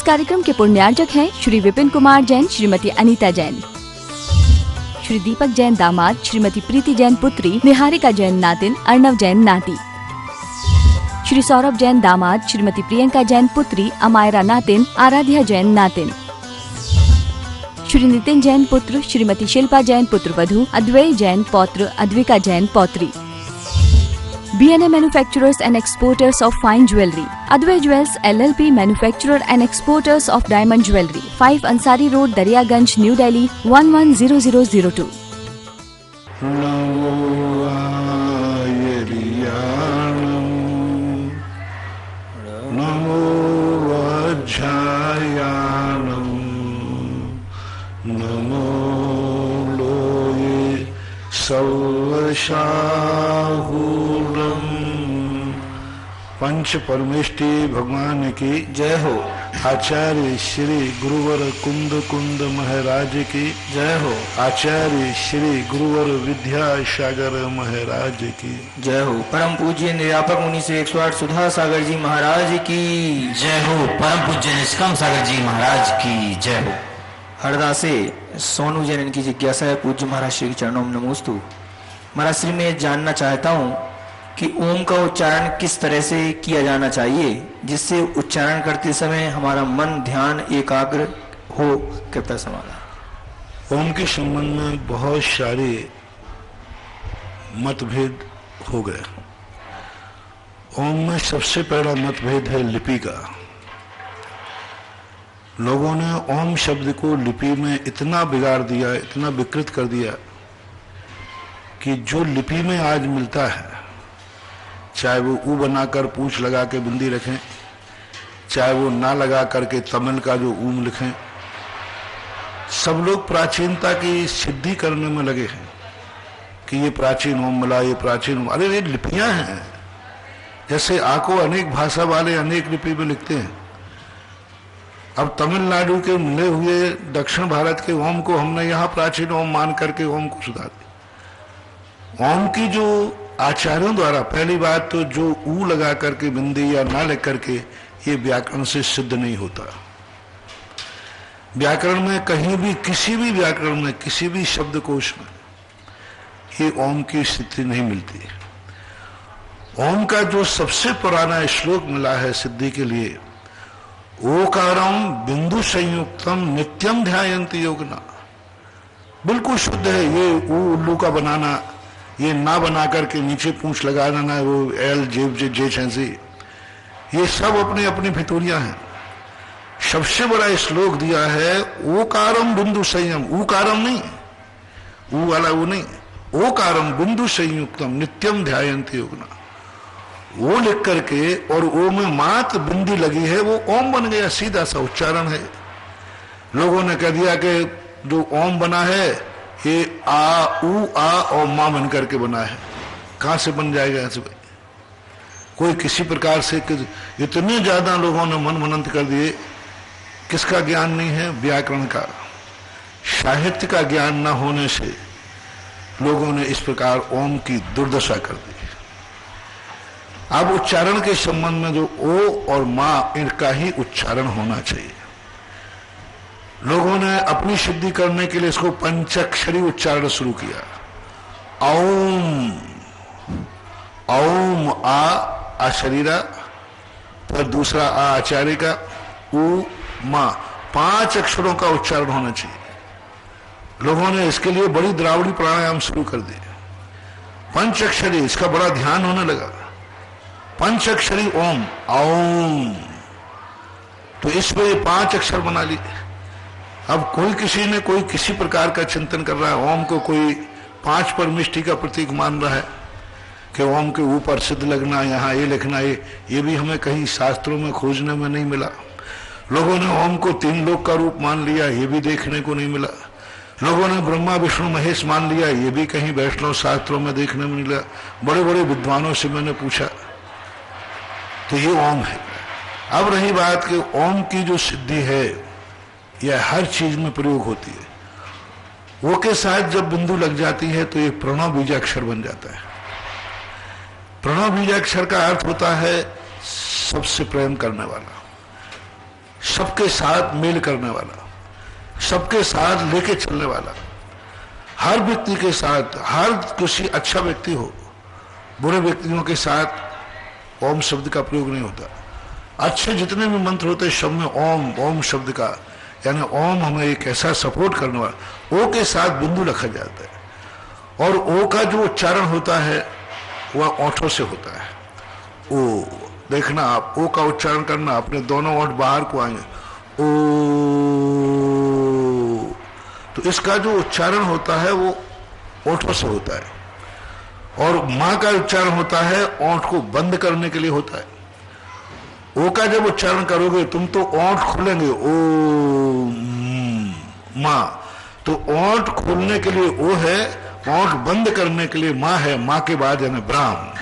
कार्यक्रम के पुण्यार्जक हैं श्री विपिन कुमार जैन, श्रीमती अनीता जैन, श्री दीपक जैन दामाद, श्रीमती प्रीति जैन पुत्री, निहारिका जैन नातिन, अर्णव जैन नाती, श्री सौरभ जैन दामाद, श्रीमती प्रियंका जैन पुत्री, अमायरा नातिन, आराध्या जैन नातिन, श्री नितिन जैन पुत्र, श्रीमती शिल्पा जैन पुत्र वधू, अद्वैय जैन पौत्र, Advika Jain पौत्री। B&A Manufacturers and Exporters of Fine Jewelry, Advay Jewels LLP Manufacturer and Exporters of Diamond Jewelry, 5 Ansari Road, Daryaganj, New Delhi 110002. नमो वज्रायाणं, नमो लोये सर्वशाहूरम। पंच परमेष्टि भगवान की जय हो। आचार्य श्री गुरुवर कुंद कुंद महाराज की जय हो। आचार्य श्री गुरुवर विद्यासागर महाराज की जय हो। परम पूज्य निरापक मुनि से 108 सुधा सागर जी महाराज की जय हो। परम पूज्य निष्काम सागर जी महाराज की जय हो। हरदासे सोनू जैन, इनकी जिज्ञासा है पूज्य महाराज श्री के चरणों में नमोस्तु। महाराज श्री, मैं जानना चाहता हूँ कि ओम का उच्चारण किस तरह से किया जाना चाहिए जिससे उच्चारण करते समय हमारा मन ध्यान एकाग्र हो। कृपया समाधान। ओम के संबंध में बहुत सारे मतभेद हो गए। ओम में सबसे पहला मतभेद है लिपि का। लोगों ने ओम शब्द को लिपि में इतना बिगाड़ दिया, इतना विकृत कर दिया कि जो लिपि में आज मिलता है, चाहे वो ऊ बनाकर पूंछ लगा के बिंदी रखें, चाहे वो ना लगा करके तमिल का जो ऊम लिखें, सब लोग प्राचीनता की सिद्धि करने में लगे हैं कि ये प्राचीन ओम मिला, ये प्राचीन ओम। अरे ये लिपियां हैं। जैसे आ को अनेक भाषा वाले अनेक लिपि में लिखते हैं। अब तमिलनाडु के मिले हुए दक्षिण भारत के ओम को हमने यहाँ प्राचीन ओम मान करके ओम को सुधार दिया। ओम की जो आचार्यों द्वारा, पहली बात तो जो ऊ लगा करके बिंदी या ना लिख करके, ये व्याकरण से सिद्ध नहीं होता। व्याकरण में कहीं भी, किसी भी व्याकरण में, किसी भी शब्दकोश में ये ओम की स्थिति नहीं मिलती। ओम का जो सबसे पुराना श्लोक मिला है सिद्धि के लिए, ओकारम बिंदु संयुक्तम नित्यम ध्यायन्ति योगिना, बिल्कुल शुद्ध है। ये उल्लू का बनाना, ये ना बना करके नीचे पूंछ लगा देना, वो एल जेब जे छेंसी, ये सब अपनी अपनी भितोरियां हैं। सबसे बड़ा श्लोक दिया है ओकारम बिंदु संयम, ऊकारम नहीं, ऊ वाला वो नहीं, ओकारम बिंदु संयुक्तम नित्यम ध्यायन्ति योगिना, वो लिख करके और ओ में मात्र बिंदी लगी है, वो ओम बन गया। सीधा सा उच्चारण है। लोगों ने कह दिया कि जो ओम बना है ये आ ऊ आ और मां बन करके बना है। कहां से बन जाएगा ऐसे? कोई किसी प्रकार से, इतने ज्यादा लोगों ने मन मनंत कर दिए। किसका ज्ञान नहीं है? व्याकरण का, साहित्य का ज्ञान न होने से लोगों ने इस प्रकार ओम की दुर्दशा कर दी। अब उच्चारण के संबंध में जो ओ और मां, इनका ही उच्चारण होना चाहिए। लोगों ने अपनी सिद्धि करने के लिए इसको पंचाक्षरी उच्चारण शुरू किया। ओम, ओम आ शरीरा, फिर दूसरा आ आचार्य का, ऊ मां, 5 अक्षरों का उच्चारण होना चाहिए। लोगों ने इसके लिए बड़ी द्रावड़ी प्राणायाम शुरू कर दिए। पंचाक्षरी, इसका बड़ा ध्यान होने लगा। पंचाक्षरी ओम, ओम, तो इसमें 5 अक्षर बना लिए। अब कोई किसी प्रकार का चिंतन कर रहा है, ओम को कोई 5 परमिष्टि का प्रतीक मान रहा है कि ओम के ऊपर सिद्ध लगना, यहाँ ये लिखना, ये भी हमें कहीं शास्त्रों में खोजने में नहीं मिला। लोगों ने ओम को 3 लोक का रूप मान लिया, ये भी देखने को नहीं मिला। लोगों ने ब्रह्मा विष्णु महेश मान लिया, ये भी कहीं वैष्णव शास्त्रों में देखने में मिला। बड़े बड़े विद्वानों से मैंने पूछा तो ये ओम है। अब रही बात कि ओम की जो सिद्धि है यह हर चीज में प्रयोग होती है। वो के साथ जब बिंदु लग जाती है तो ये प्रणव बीजाक्षर बन जाता है। प्रणव बीजाक्षर का अर्थ होता है सबसे प्रेम करने वाला, सबके साथ मेल करने वाला, सबके साथ लेके चलने वाला, हर व्यक्ति के साथ, हर किसी अच्छा व्यक्ति हो, बुरे व्यक्तियों के साथ ओम शब्द का प्रयोग नहीं होता। अच्छे जितने भी मंत्र होते हैं सब में ओम, ओम शब्द का, यानी ओम हमें एक ऐसा सपोर्ट करने वाला, ओ के साथ बिंदु रखा जाता है, और ओ का जो उच्चारण होता है वह ओठों से होता है। ओ देखना, आप ओ का उच्चारण करना, अपने दोनों ओठ बाहर को आएंगे, ओ, तो इसका जो उच्चारण होता है वो ओठों से होता है। और मां का उच्चारण होता है ओठ को बंद करने के लिए होता है। ओ का जब उच्चारण करोगे तुम तो ओठ खुलेंगे, ओ मां, तो ओठ खोलने के लिए ओ है, ओठ बंद करने के लिए मां है, मां के बाद यानी ब्राह्म,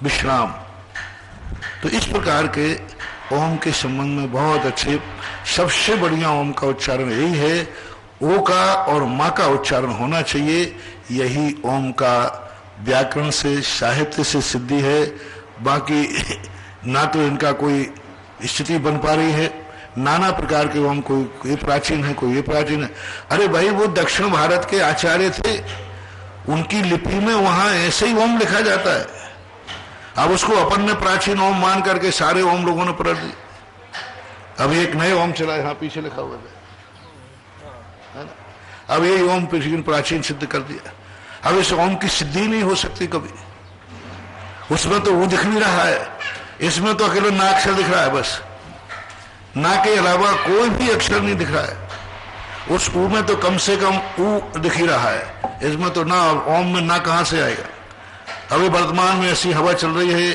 विश्राम। तो इस प्रकार के ओम के संबंध में बहुत अच्छे, सबसे बढ़िया ओम का उच्चारण यही है, ओ का और मां का उच्चारण होना चाहिए। यही ओम का व्याकरण से, साहित्य से सिद्धि है। बाकी ना तो इनका कोई स्थिति बन पा रही है, नाना प्रकार के ओम, कोई ये प्राचीन है, कोई ये प्राचीन है। अरे भाई, वो दक्षिण भारत के आचार्य थे, उनकी लिपि में वहां ऐसे ही ओम लिखा जाता है। अब उसको अपन ने प्राचीन ओम मान करके सारे ओम लोगों ने पलट दिए। अब एक नए ओम चला, यहाँ पीछे लिखा हुआ है ना, अब ये ओम प्राचीन सिद्ध कर दिया। अब इस ओम की सिद्धि नहीं हो सकती कभी, उसमें तो वो दिख नहीं रहा है, इसमें तो अकेले ना अक्षर दिख रहा है, बस ना के अलावा कोई भी अक्षर नहीं दिख रहा है। उस ऊ में तो कम से कम ऊ दिख ही रहा है, इसमें तो ना, ओम में ना कहां से आएगा। अभी वर्तमान में ऐसी हवा चल रही है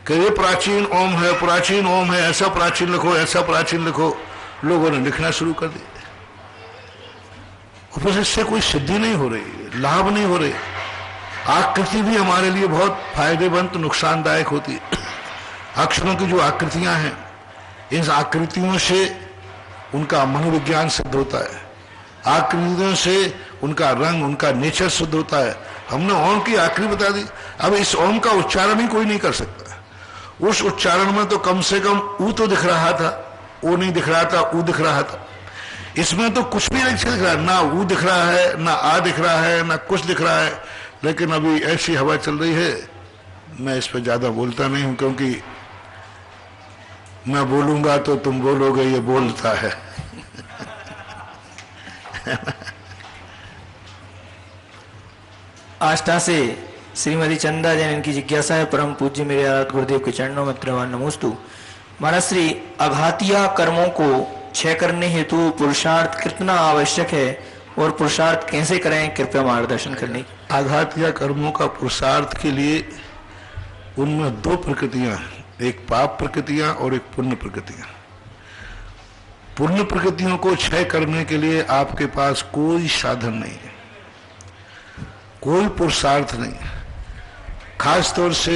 कि ये प्राचीन ओम है, प्राचीन ओम है, ऐसा प्राचीन लिखो, ऐसा प्राचीन लिखो, लोगों ने लिखना शुरू कर दिया। फिर इससे कोई सिद्धि नहीं हो रही, लाभ नहीं हो रही। आकृति भी हमारे लिए बहुत फायदेमंद, नुकसानदायक होती है। अक्षरों की जो आकृतियां हैं, इन आकृतियों से उनका मनोविज्ञान सिद्ध होता है, आकृतियों से उनका रंग, उनका नेचर सिद्ध होता है। हमने ओम की आकृति बता दी, अब इस ओम का उच्चारण ही कोई नहीं कर सकता। उस उच्चारण में तो कम से कम ऊ तो दिख रहा था, ओ नहीं दिख रहा था, ऊ दिख रहा था। इसमें तो कुछ भी नहीं दिख रहा, ना ऊ दिख रहा है, ना आ दिख रहा है, ना कुछ दिख रहा है। लेकिन अभी ऐसी हवा चल रही है, मैं इस पर ज्यादा बोलता नहीं हूं, क्योंकि मैं बोलूंगा तो तुम बोलोगे ये बोलता है। आष्टा से श्रीमती चंदा जैन, इनकी जिज्ञासा है, परम पूज्य मेरे आराध्य गुरुदेव के चरणों में त्रिवान नमोस्तु। महाराज श्री, अघातिया कर्मों को क्षय करने हेतु पुरुषार्थ कितना आवश्यक है और पुरुषार्थ कैसे करें, कृपया मार्गदर्शन करने की। आघातिया कर्मों का पुरुषार्थ के लिए उनमें दो प्रकृतियां हैं, एक पाप प्रकृतियां और एक पुण्य प्रकृतियां। पुण्य प्रकृतियों को क्षय करने के लिए आपके पास कोई साधन नहीं है, कोई पुरुषार्थ नहीं है। खास तौर से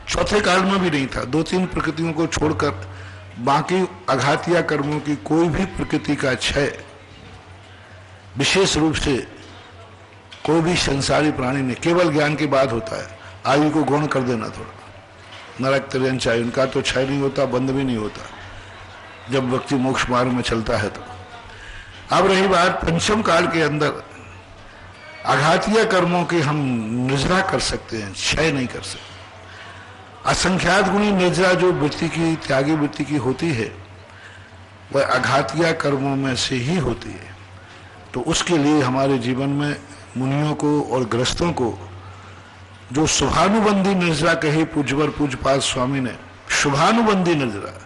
चौथे काल में भी नहीं था। 2-3 प्रकृतियों को छोड़कर बाकी अघातिया कर्मों की कोई भी प्रकृति का क्षय विशेष रूप से कोई भी संसारी प्राणी ने, केवल ज्ञान के बाद होता है। आयु को गौण कर देना थोड़ा, नरक तिर्यन चाहिए, उनका तो क्षय नहीं होता, बंद भी नहीं होता जब व्यक्ति मोक्ष मार्ग में चलता है। तो अब रही बात पंचम काल के अंदर आघातिया कर्मों की हम निर्जरा कर सकते हैं, क्षय नहीं कर सकते। असंख्यात गुणी निर्जरा जो वृत्ति की, त्यागी वृत्ति की होती है, वह आघातिया कर्मों में से ही होती है। तो उसके लिए हमारे जीवन में मुनियों को और ग्रस्तों को जो शुभानुबंधी निर्जरा कही पूज्यवर पूज्यपाद स्वामी ने, शुभानुबंधी निर्जरा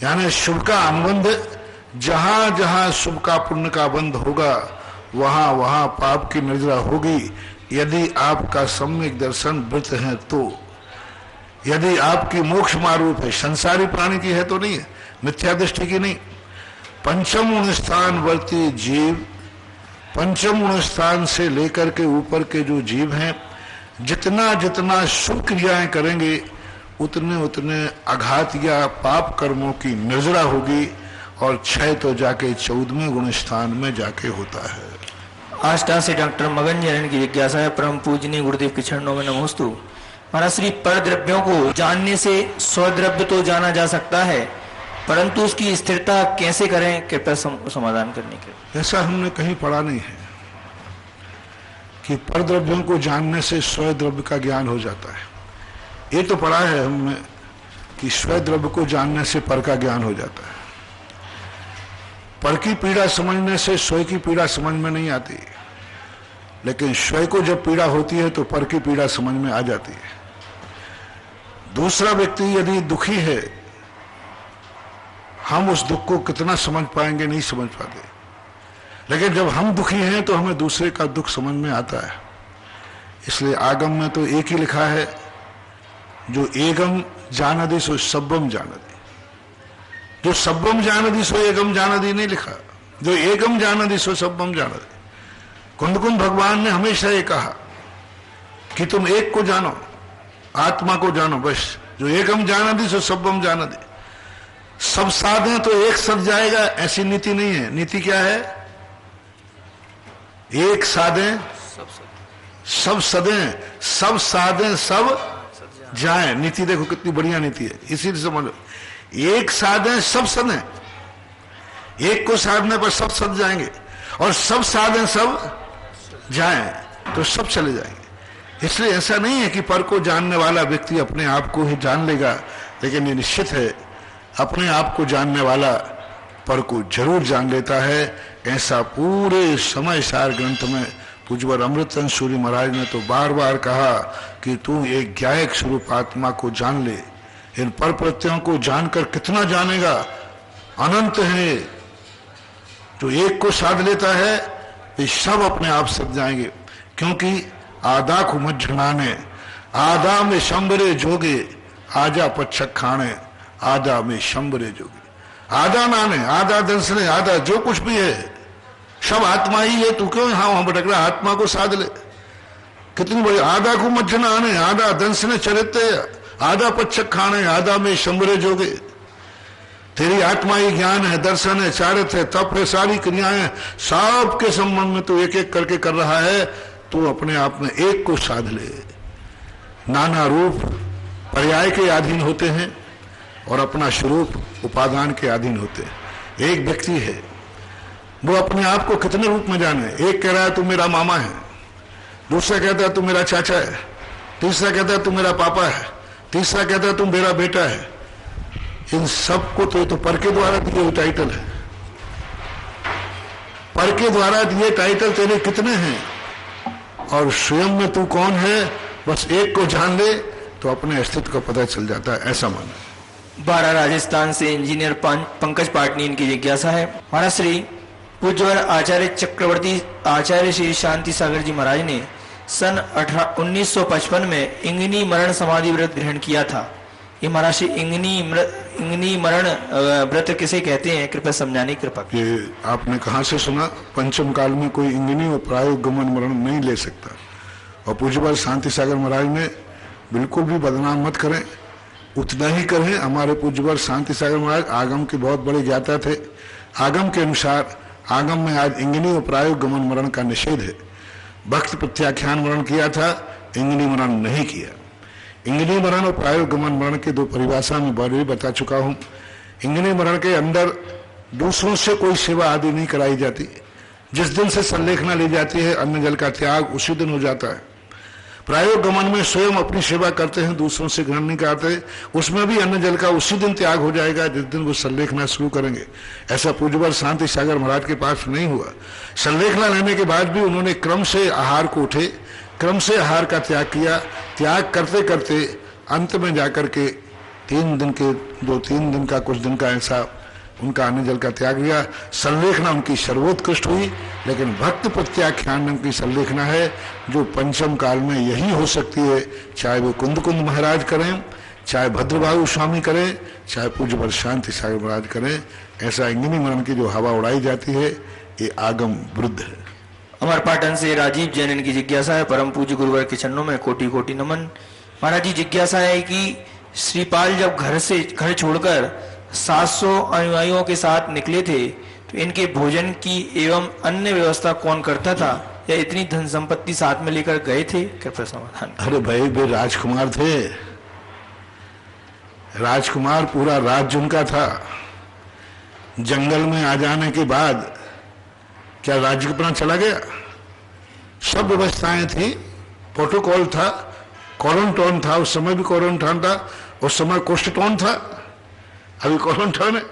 यानी शुभ का अनुबंध, जहां जहां शुभ का पुण्य का बंध होगा वहां वहां पाप की निर्जरा होगी। यदि आपका सम्यक दर्शन वृत्त है तो, यदि आपकी मोक्ष मारूप है, संसारी प्राणी की है तो नहीं है, मिथ्या दृष्टि की नहीं। पंचम गुण स्थान वर्ती जीव, पंचम गुण स्थान से लेकर के ऊपर के जो जीव हैं, जितना जितना शुभ क्रियाएं करेंगे उतने उतने आघात या पाप कर्मों की निर्जरा होगी, और क्षय तो जाके 14वें गुण स्थान में जाके होता है। आष्टा से डॉक्टर मगन जैन की जिज्ञासा है, परम पूजनीय गुरुदेव के चरणों में नमोस्तु। महाराज श्री, पर द्रव्यों को जानने से स्वद्रव्य तो जाना जा सकता है, परंतु उसकी स्थिरता कैसे करें, कृपया समाधान करने के। ऐसा हमने कहीं पढ़ा नहीं है कि पर द्रव्यों को जानने से स्वयं द्रव्य का ज्ञान हो जाता है। ये तो पढ़ा है हमने कि स्वयं द्रव्य को जानने से पर का ज्ञान हो जाता है। पर की पीड़ा समझने से स्वयं की पीड़ा समझ में नहीं आती, लेकिन स्वयं को जब पीड़ा होती है तो पर की पीड़ा समझ में आ जाती है। दूसरा व्यक्ति यदि दुखी है, हम उस दुख को कितना समझ पाएंगे, नहीं समझ पाते, लेकिन जब हम दुखी हैं तो हमें दूसरे का दुख समझ में आता है। इसलिए आगम में तो एक ही लिखा है, जो एगम जानदि सो सब्बम जानदि। जो सब्बम जानदि सो एगम जानदि नहीं लिखा, जो एगम जानदि सो सब्बम जानदि। कुंद भगवान ने हमेशा ये कहा कि तुम एक को जानो, आत्मा को जानो, बस। जो एकम जानदि सो सब्बम जानदि। सब साधे तो एक सद जाएगा, ऐसी नीति नहीं है। नीति क्या है? एक साधे सब सदें, सब साधे सब जाए। नीति देखो कितनी बढ़िया नीति है, इसीलिए समझो। एक साधे सब सदें, एक को साधने पर सब सद जाएंगे, और सब साधे सब जाए तो सब चले जाएंगे। इसलिए ऐसा नहीं है कि पर को जानने वाला व्यक्ति अपने आप को ही जान लेगा, लेकिन ये निश्चित है अपने आप को जानने वाला पर को जरूर जान लेता है। ऐसा पूरे समय सार ग्रंथ में पूज्यवर अमृतचंद सूरी महाराज ने तो बार बार कहा कि तू एक ज्ञायक स्वरूप आत्मा को जान ले। इन पर प्रत्ययों को जानकर कितना जानेगा, अनंत है। जो एक को साध लेता है ये सब अपने आप सद जाएंगे, क्योंकि आधा को मज्जनाने, आधा में शंबरे जोगे, आजा पच्छक खाने, आधा में शंबरे जोगे। आधा नाने, आधा दर्शने, आधा जो कुछ भी है सब आत्मा ही है। तू क्यों वहां भटक रहा? आत्मा को साध ले। कितनी बड़ी आधा को मज्जनाने, आधा दंसने चरित्र, आधा पच्छक खाने, आधा में शंबरे जोगे। तेरी आत्मा ही ज्ञान है, दर्शन है, चारित्र है, तप है, सारी क्रियाएं सब के संबंध में तू एक एक करके कर रहा है। तू अपने आप में एक को साध ले। नाना रूप पर्याय के अधीन होते हैं और अपना स्वरूप उपादान के अधीन होते हैं। एक व्यक्ति है, वो अपने आप को कितने रूप में जाने। एक कह रहा है तू मेरा मामा है, दूसरा कहता है तू मेरा चाचा है, तीसरा कहता है तू मेरा पापा है, तीसरा कहता है तू मेरा बेटा है। इन सबको तो पर के द्वारा दिए हुए टाइटल है। पर के द्वारा दिए टाइटल तेरे कितने हैं, और स्वयं में तू कौन है, बस एक को जान ले तो अपने अस्तित्व का पता चल जाता है। ऐसा माना। 12 राजस्थान से इंजीनियर पंकज पाटनी, इनकी जिज्ञासा है। महाराज श्री पूज्यवर आचार्य चक्रवर्ती आचार्य श्री शांति सागर जी महाराज ने सन 1955 में इंगनी मरण समाधि व्रत ग्रहण किया था। ये महाराज श्री इंगनी मरण व्रत किसे कहते हैं, कृपया समझाने की कृपा। ये आपने कहाँ से सुना? पंचम काल में कोई इंगनी और प्रायोग गमन मरण नहीं ले सकता। और पूज्यवर शांति सागर महाराज ने बिल्कुल भी बदनाम मत करें, उतना ही करें। हमारे पूज्यवर शांति सागर महाराज आगम के बहुत बड़े ज्ञाता थे। आगम के अनुसार आगम में आज इंगनी और प्रायोग गमन मरण का निषेध है। भक्त प्रत्याख्यान मरण किया था, इंगनी मरण नहीं किया। इंगनी मरण और प्रायोग गमन मरण के दो परिभाषा में बड़े बता चुका हूं। इंगनी मरण के अंदर दूसरों से कोई सेवा आदि नहीं कराई जाती। जिस दिन से संलेखना ली जाती है, अन्न जल का त्याग उसी दिन हो जाता है। प्रायोग गमन में स्वयं अपनी सेवा करते हैं, दूसरों से ग्रहण नहीं करते। उसमें भी अन्न जल का उसी दिन त्याग हो जाएगा जिस दिन वो संलेखना शुरू करेंगे। ऐसा पूज्यवर शांति सागर महाराज के पास नहीं हुआ। संलेखना लेने के बाद भी उन्होंने क्रम से आहार को उठे, क्रम से आहार का त्याग किया। त्याग करते करते अंत में जाकर के 3 दिन के 2-3 दिन का कुछ दिन का ऐसा उनका अन्न जल का त्याग किया। संलेखना उनकी सर्वोत्कृष्ट हुई, लेकिन भक्त प्रत्याख्यान उनकी संलेखना है जो पंचम काल में यही हो सकती है। चाहे वो कुंद महाराज करें, चाहे भद्रबाहु स्वामी करें, चाहे पूज्यवर शांति सागर महाराज करें। ऐसा इंगनी मरण की जो हवा उड़ाई जाती है, ये आगम विरुद्ध है। अमरपाटन से राजीव जैन, इनकी जिज्ञासा है। परम पूज्य गुरुवर के चरणों में कोटि कोटि नमन। महाराज जी जिज्ञासा है कि श्रीपाल जब घर छोड़कर 700 अनुयायियों के साथ निकले थे तो इनके भोजन की एवं अन्य व्यवस्था कौन करता था, या इतनी धन संपत्ति साथ में लेकर गए थे, कृपया समाधान। अरे भाई, वे राजकुमार थे। राजकुमार, पूरा राज्य उनका था। जंगल में आ जाने के बाद क्या राज्य अपना चला गया? सब व्यवस्थाएं थी, प्रोटोकॉल था, क्वारंटाइन था, उस समय भी क्वारंटाइन था, उस समय कोष्ठटोन था, अभी क्वारंटाइन है।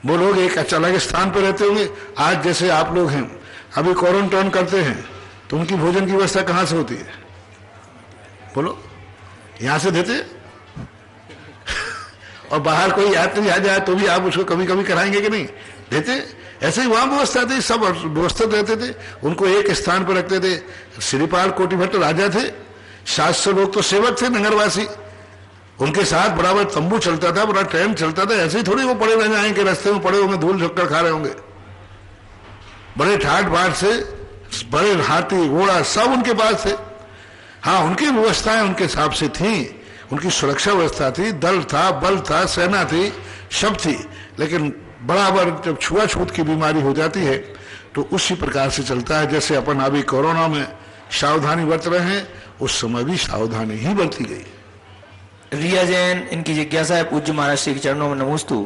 वो लोग एक अलग स्थान पर रहते होंगे, आज जैसे आप लोग हैं अभी क्वारंटाइन करते हैं, तो उनकी भोजन की व्यवस्था कहाँ से होती है? बोलो, यहां से देते और बाहर कोई यात्री आ जाए तो भी आप उसको कभी कभी कराएंगे कि नहीं? देते। ऐसे ही वहां व्यवस्था थी, सब व्यवस्थित रहते थे, उनको एक स्थान पर रखते थे। श्रीपाल कोटिभट्ट राजा थे, 700 लोग तो सेवक थे नगरवासी, उनके साथ बराबर तंबू चलता था, बड़ा ट्रेन चलता था। ऐसे ही थोड़ी वो पड़े रह जाएंगे, रास्ते में पड़े होंगे, धूल झक्कर खा रहे होंगे। बड़े ठाट बाट से, बड़े हाथी घोड़ा सब उनके पास थे। हाँ, उनकी व्यवस्थाएं उनके हिसाब से थी, उनकी सुरक्षा व्यवस्था थी, दल था, बल था, सेना थी, सब थी। लेकिन बराबर जब छुआछूत की बीमारी हो जाती है तो उसी प्रकार से चलता है। जैसे अपन अभी कोरोना में सावधानी बरत रहे हैं, उस समय भी सावधानी ही बरती गई। रिया जैन, इनकी जिज्ञासा है पूज्य महाराज श्री के चरणों में नमोस्तु।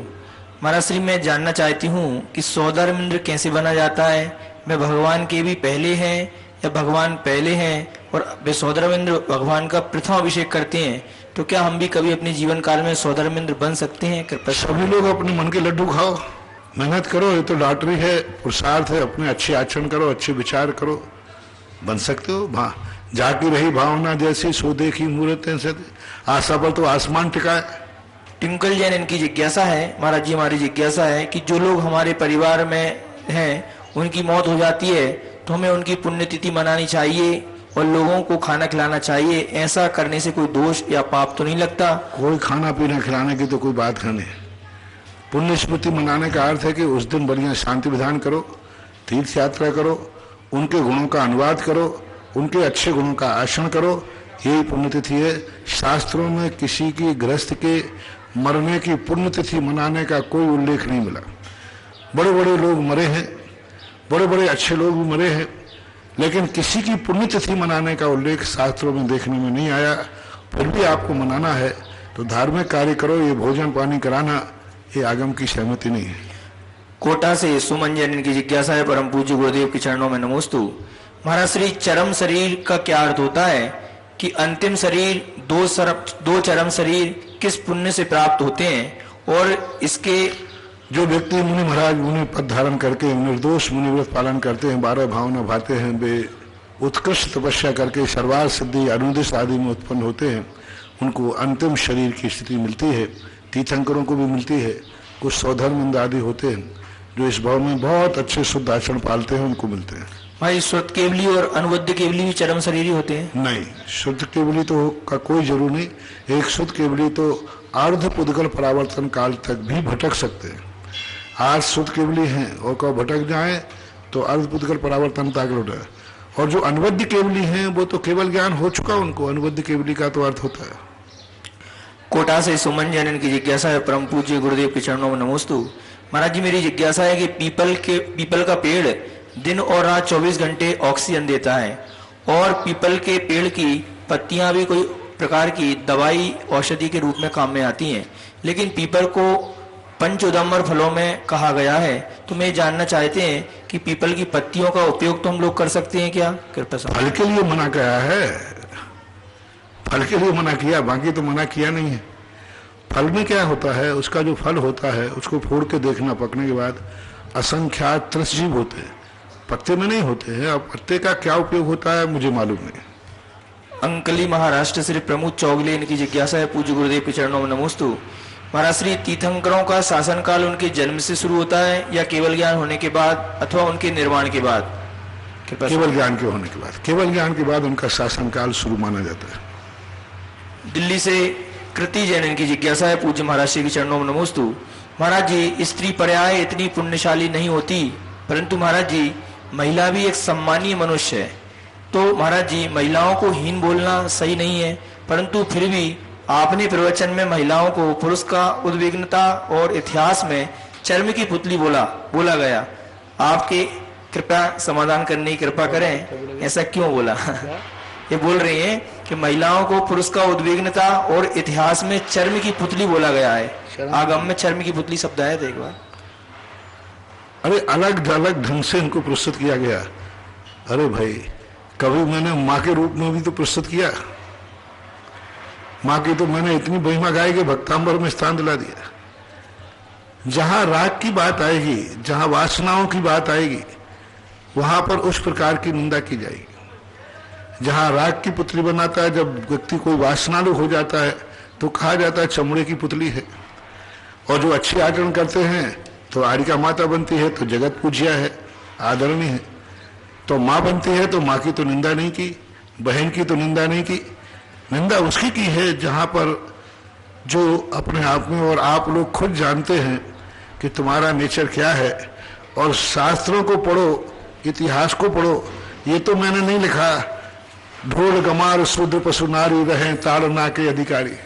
महाराज श्री, मैं जानना चाहती हूँ कि सौधर्मिंद्र कैसे बना जाता है? मैं भगवान के भी पहले हैं या भगवान पहले हैं? और वे सौधर्मिंद्र भगवान का प्रथम अभिषेक करते हैं, तो क्या हम भी कभी अपने जीवन काल में सौधर्मिंद्र बन सकते हैं? कृपया। सभी लोग अपने मन के लड्डू खाओ, मेहनत करो, ये तो लॉटरी है, पुरुषार्थ है, अपने अच्छे आचरण करो, अच्छे विचार करो, बन सकते हो। जाकी रही भावना जैसी सो देखी मूर्त से, आशा पर तो आसमान टिकाए। ट्विंकल जैन, इनकी जिज्ञासा है महाराज जी, हमारी जिज्ञासा है कि जो लोग हमारे परिवार में हैं उनकी मौत हो जाती है तो हमें उनकी पुण्यतिथि मनानी चाहिए और लोगों को खाना खिलाना चाहिए। ऐसा करने से कोई दोष या पाप तो नहीं लगता? कोई खाना पीना खिलाने की तो कोई बात नहीं। पुण्य स्मृति मनाने का अर्थ है कि उस दिन बढ़िया शांति विधान करो, तीर्थ यात्रा करो, उनके गुणों का अनुवाद करो, उनके अच्छे गुणों का आचरण करो, यही पुण्यतिथि है। शास्त्रों में किसी की गृहस्थ के मरने की पुण्यतिथि मनाने का कोई उल्लेख नहीं मिला। बड़े बड़े लोग मरे हैं, बड़े बड़े अच्छे लोग भी मरे हैं, लेकिन किसी की पुण्यतिथि मनाने का उल्लेख शास्त्रों में देखने में नहीं आया। फिर भी आपको मनाना है तो धार्मिक कार्य करो, ये भोजन पानी कराना ये आगम की सहमति नहीं है। कोटा से सुमन जैन, इनकी जिज्ञासा है परम पूज्य गुरुदेव के चरणों में नमोस्तु। महाराज श्री, चरम शरीर का क्या अर्थ होता है कि अंतिम शरीर, दो चरम शरीर किस पुण्य से प्राप्त होते हैं? और इसके जो व्यक्ति मुनि महाराज मुनि पद धारण करके निर्दोष मुनि व्रत पालन करते हैं, 12 भावना भाते हैं, वे उत्कृष्ट तपस्या करके सर्वार्थ सिद्धि अनुदेश आदि में उत्पन्न होते हैं, उनको अंतिम शरीर की स्थिति मिलती है। तीर्थंकरों को भी मिलती है। कुछ सौधर्मिंद आदि होते हैं जो इस भाव में बहुत अच्छे शुद्ध आचरण पालते हैं, उनको मिलते हैं। भाई, शुद्ध केवली और अनुबद्ध केवली भी चरम शरीरी होते हैं? नहीं, शुद्ध केवली तो का कोई जरूर नहीं। एक शुद्ध केवली तो अर्ध पुद्गल परावर्तन काल तक भी भटक सकते हैं। आज शुद्ध केवली हैं और कब भटक जाए तो अर्ध पुद्गल परावर्तन तक लौटा। और जो अनबद्ध केवली हैं वो तो केवल ज्ञान हो चुका उनको। अनबद्ध केवली का तो अर्थ होता है। कोटा से सुमन जैन की जिज्ञासा है परम पूज्य गुरुदेव के चरणों में नमोस्तु। महाराज जी, मेरी जिज्ञासा है कि पीपल का पेड़ दिन और रात 24 घंटे ऑक्सीजन देता है और पीपल के पेड़ की पत्तियां भी कोई प्रकार की दवाई औषधि के रूप में काम में आती हैं, लेकिन पीपल को पंचोदम्बर फलों में कहा गया है। तो मैं जानना चाहते हैं कि पीपल की पत्तियों का उपयोग तो हम लोग कर सकते हैं क्या? कृपया समझाइए। फल के लिए मना किया है, फल के लिए मना किया, बाकी तो मना किया नहीं है। फल में क्या होता है, उसका जो फल होता है उसको फोड़ के देखना, पकने के बाद असंख्यात त्रसजीव होते हैं, पत्ते में नहीं होते हैं। अब पत्ते का क्या उपयोग होता है मुझे मालूम नहीं। अंकली महाराष्ट्र श्री प्रमोद चौगले, इनकी जिज्ञासा है पूज्य गुरुदेव के चरणों में नमोस्तु। महाराज श्री, तीर्थंकरों का शासनकाल उनके जन्म से शुरू होता है या केवल ज्ञान होने के बाद अथवा उनके निर्वाण के बाद? केवल ज्ञान के होने के बाद, केवल ज्ञान के बाद उनका शासनकाल शुरू माना जाता है। दिल्ली से कृति जैन, इनकी जिज्ञासा है पूज्य महाराज श्री के चरणों में नमोस्तु। महाराज जी, स्त्री पर्याय इतनी पुण्यशाली नहीं होती, परंतु महाराज जी महिला भी एक सम्मानीय मनुष्य है। तो महाराज जी, महिलाओं को हीन बोलना सही नहीं है, परंतु फिर भी आपने प्रवचन में महिलाओं को पुरुष का उद्विग्नता और इतिहास में चर्म की पुतली बोला गया। आपके कृपया समाधान करने की कृपा करें, ऐसा क्यों बोला? ये बोल रही हैं कि महिलाओं को पुरुष का उद्विग्नता और इतिहास में चर्म की पुतली बोला गया है। आगम में चर्म की पुतली शब्द आया था एक बार। अरे अलग अलग ढंग से इनको प्रस्तुत किया गया। अरे भाई, कभी मैंने माँ के रूप में भी तो प्रस्तुत किया। माँ की तो मैंने इतनी महिमा गाई कि भक्तांबर में स्थान दिला दिया। जहां राग की बात आएगी, जहां वासनाओं की बात आएगी, वहां पर उस प्रकार की निंदा की जाएगी। जहां राग की पुतली बनाता है, जब व्यक्ति कोई वासनालु हो जाता है तो कहा जाता है चमड़े की पुतली है। और जो अच्छे आचरण करते हैं तो आरिका माता बनती है, तो जगत पूज्या है, आदरणीय है। तो माँ बनती है तो माँ की तो निंदा नहीं की, बहन की तो निंदा नहीं की। निंदा उसकी की है जहां पर जो अपने आप में, और आप लोग खुद जानते हैं कि तुम्हारा नेचर क्या है। और शास्त्रों को पढ़ो, इतिहास को पढ़ो। ये तो मैंने नहीं लिखा, ढोल गमार शूद्र पशु नारी रहे ताड़ना के अधिकारी।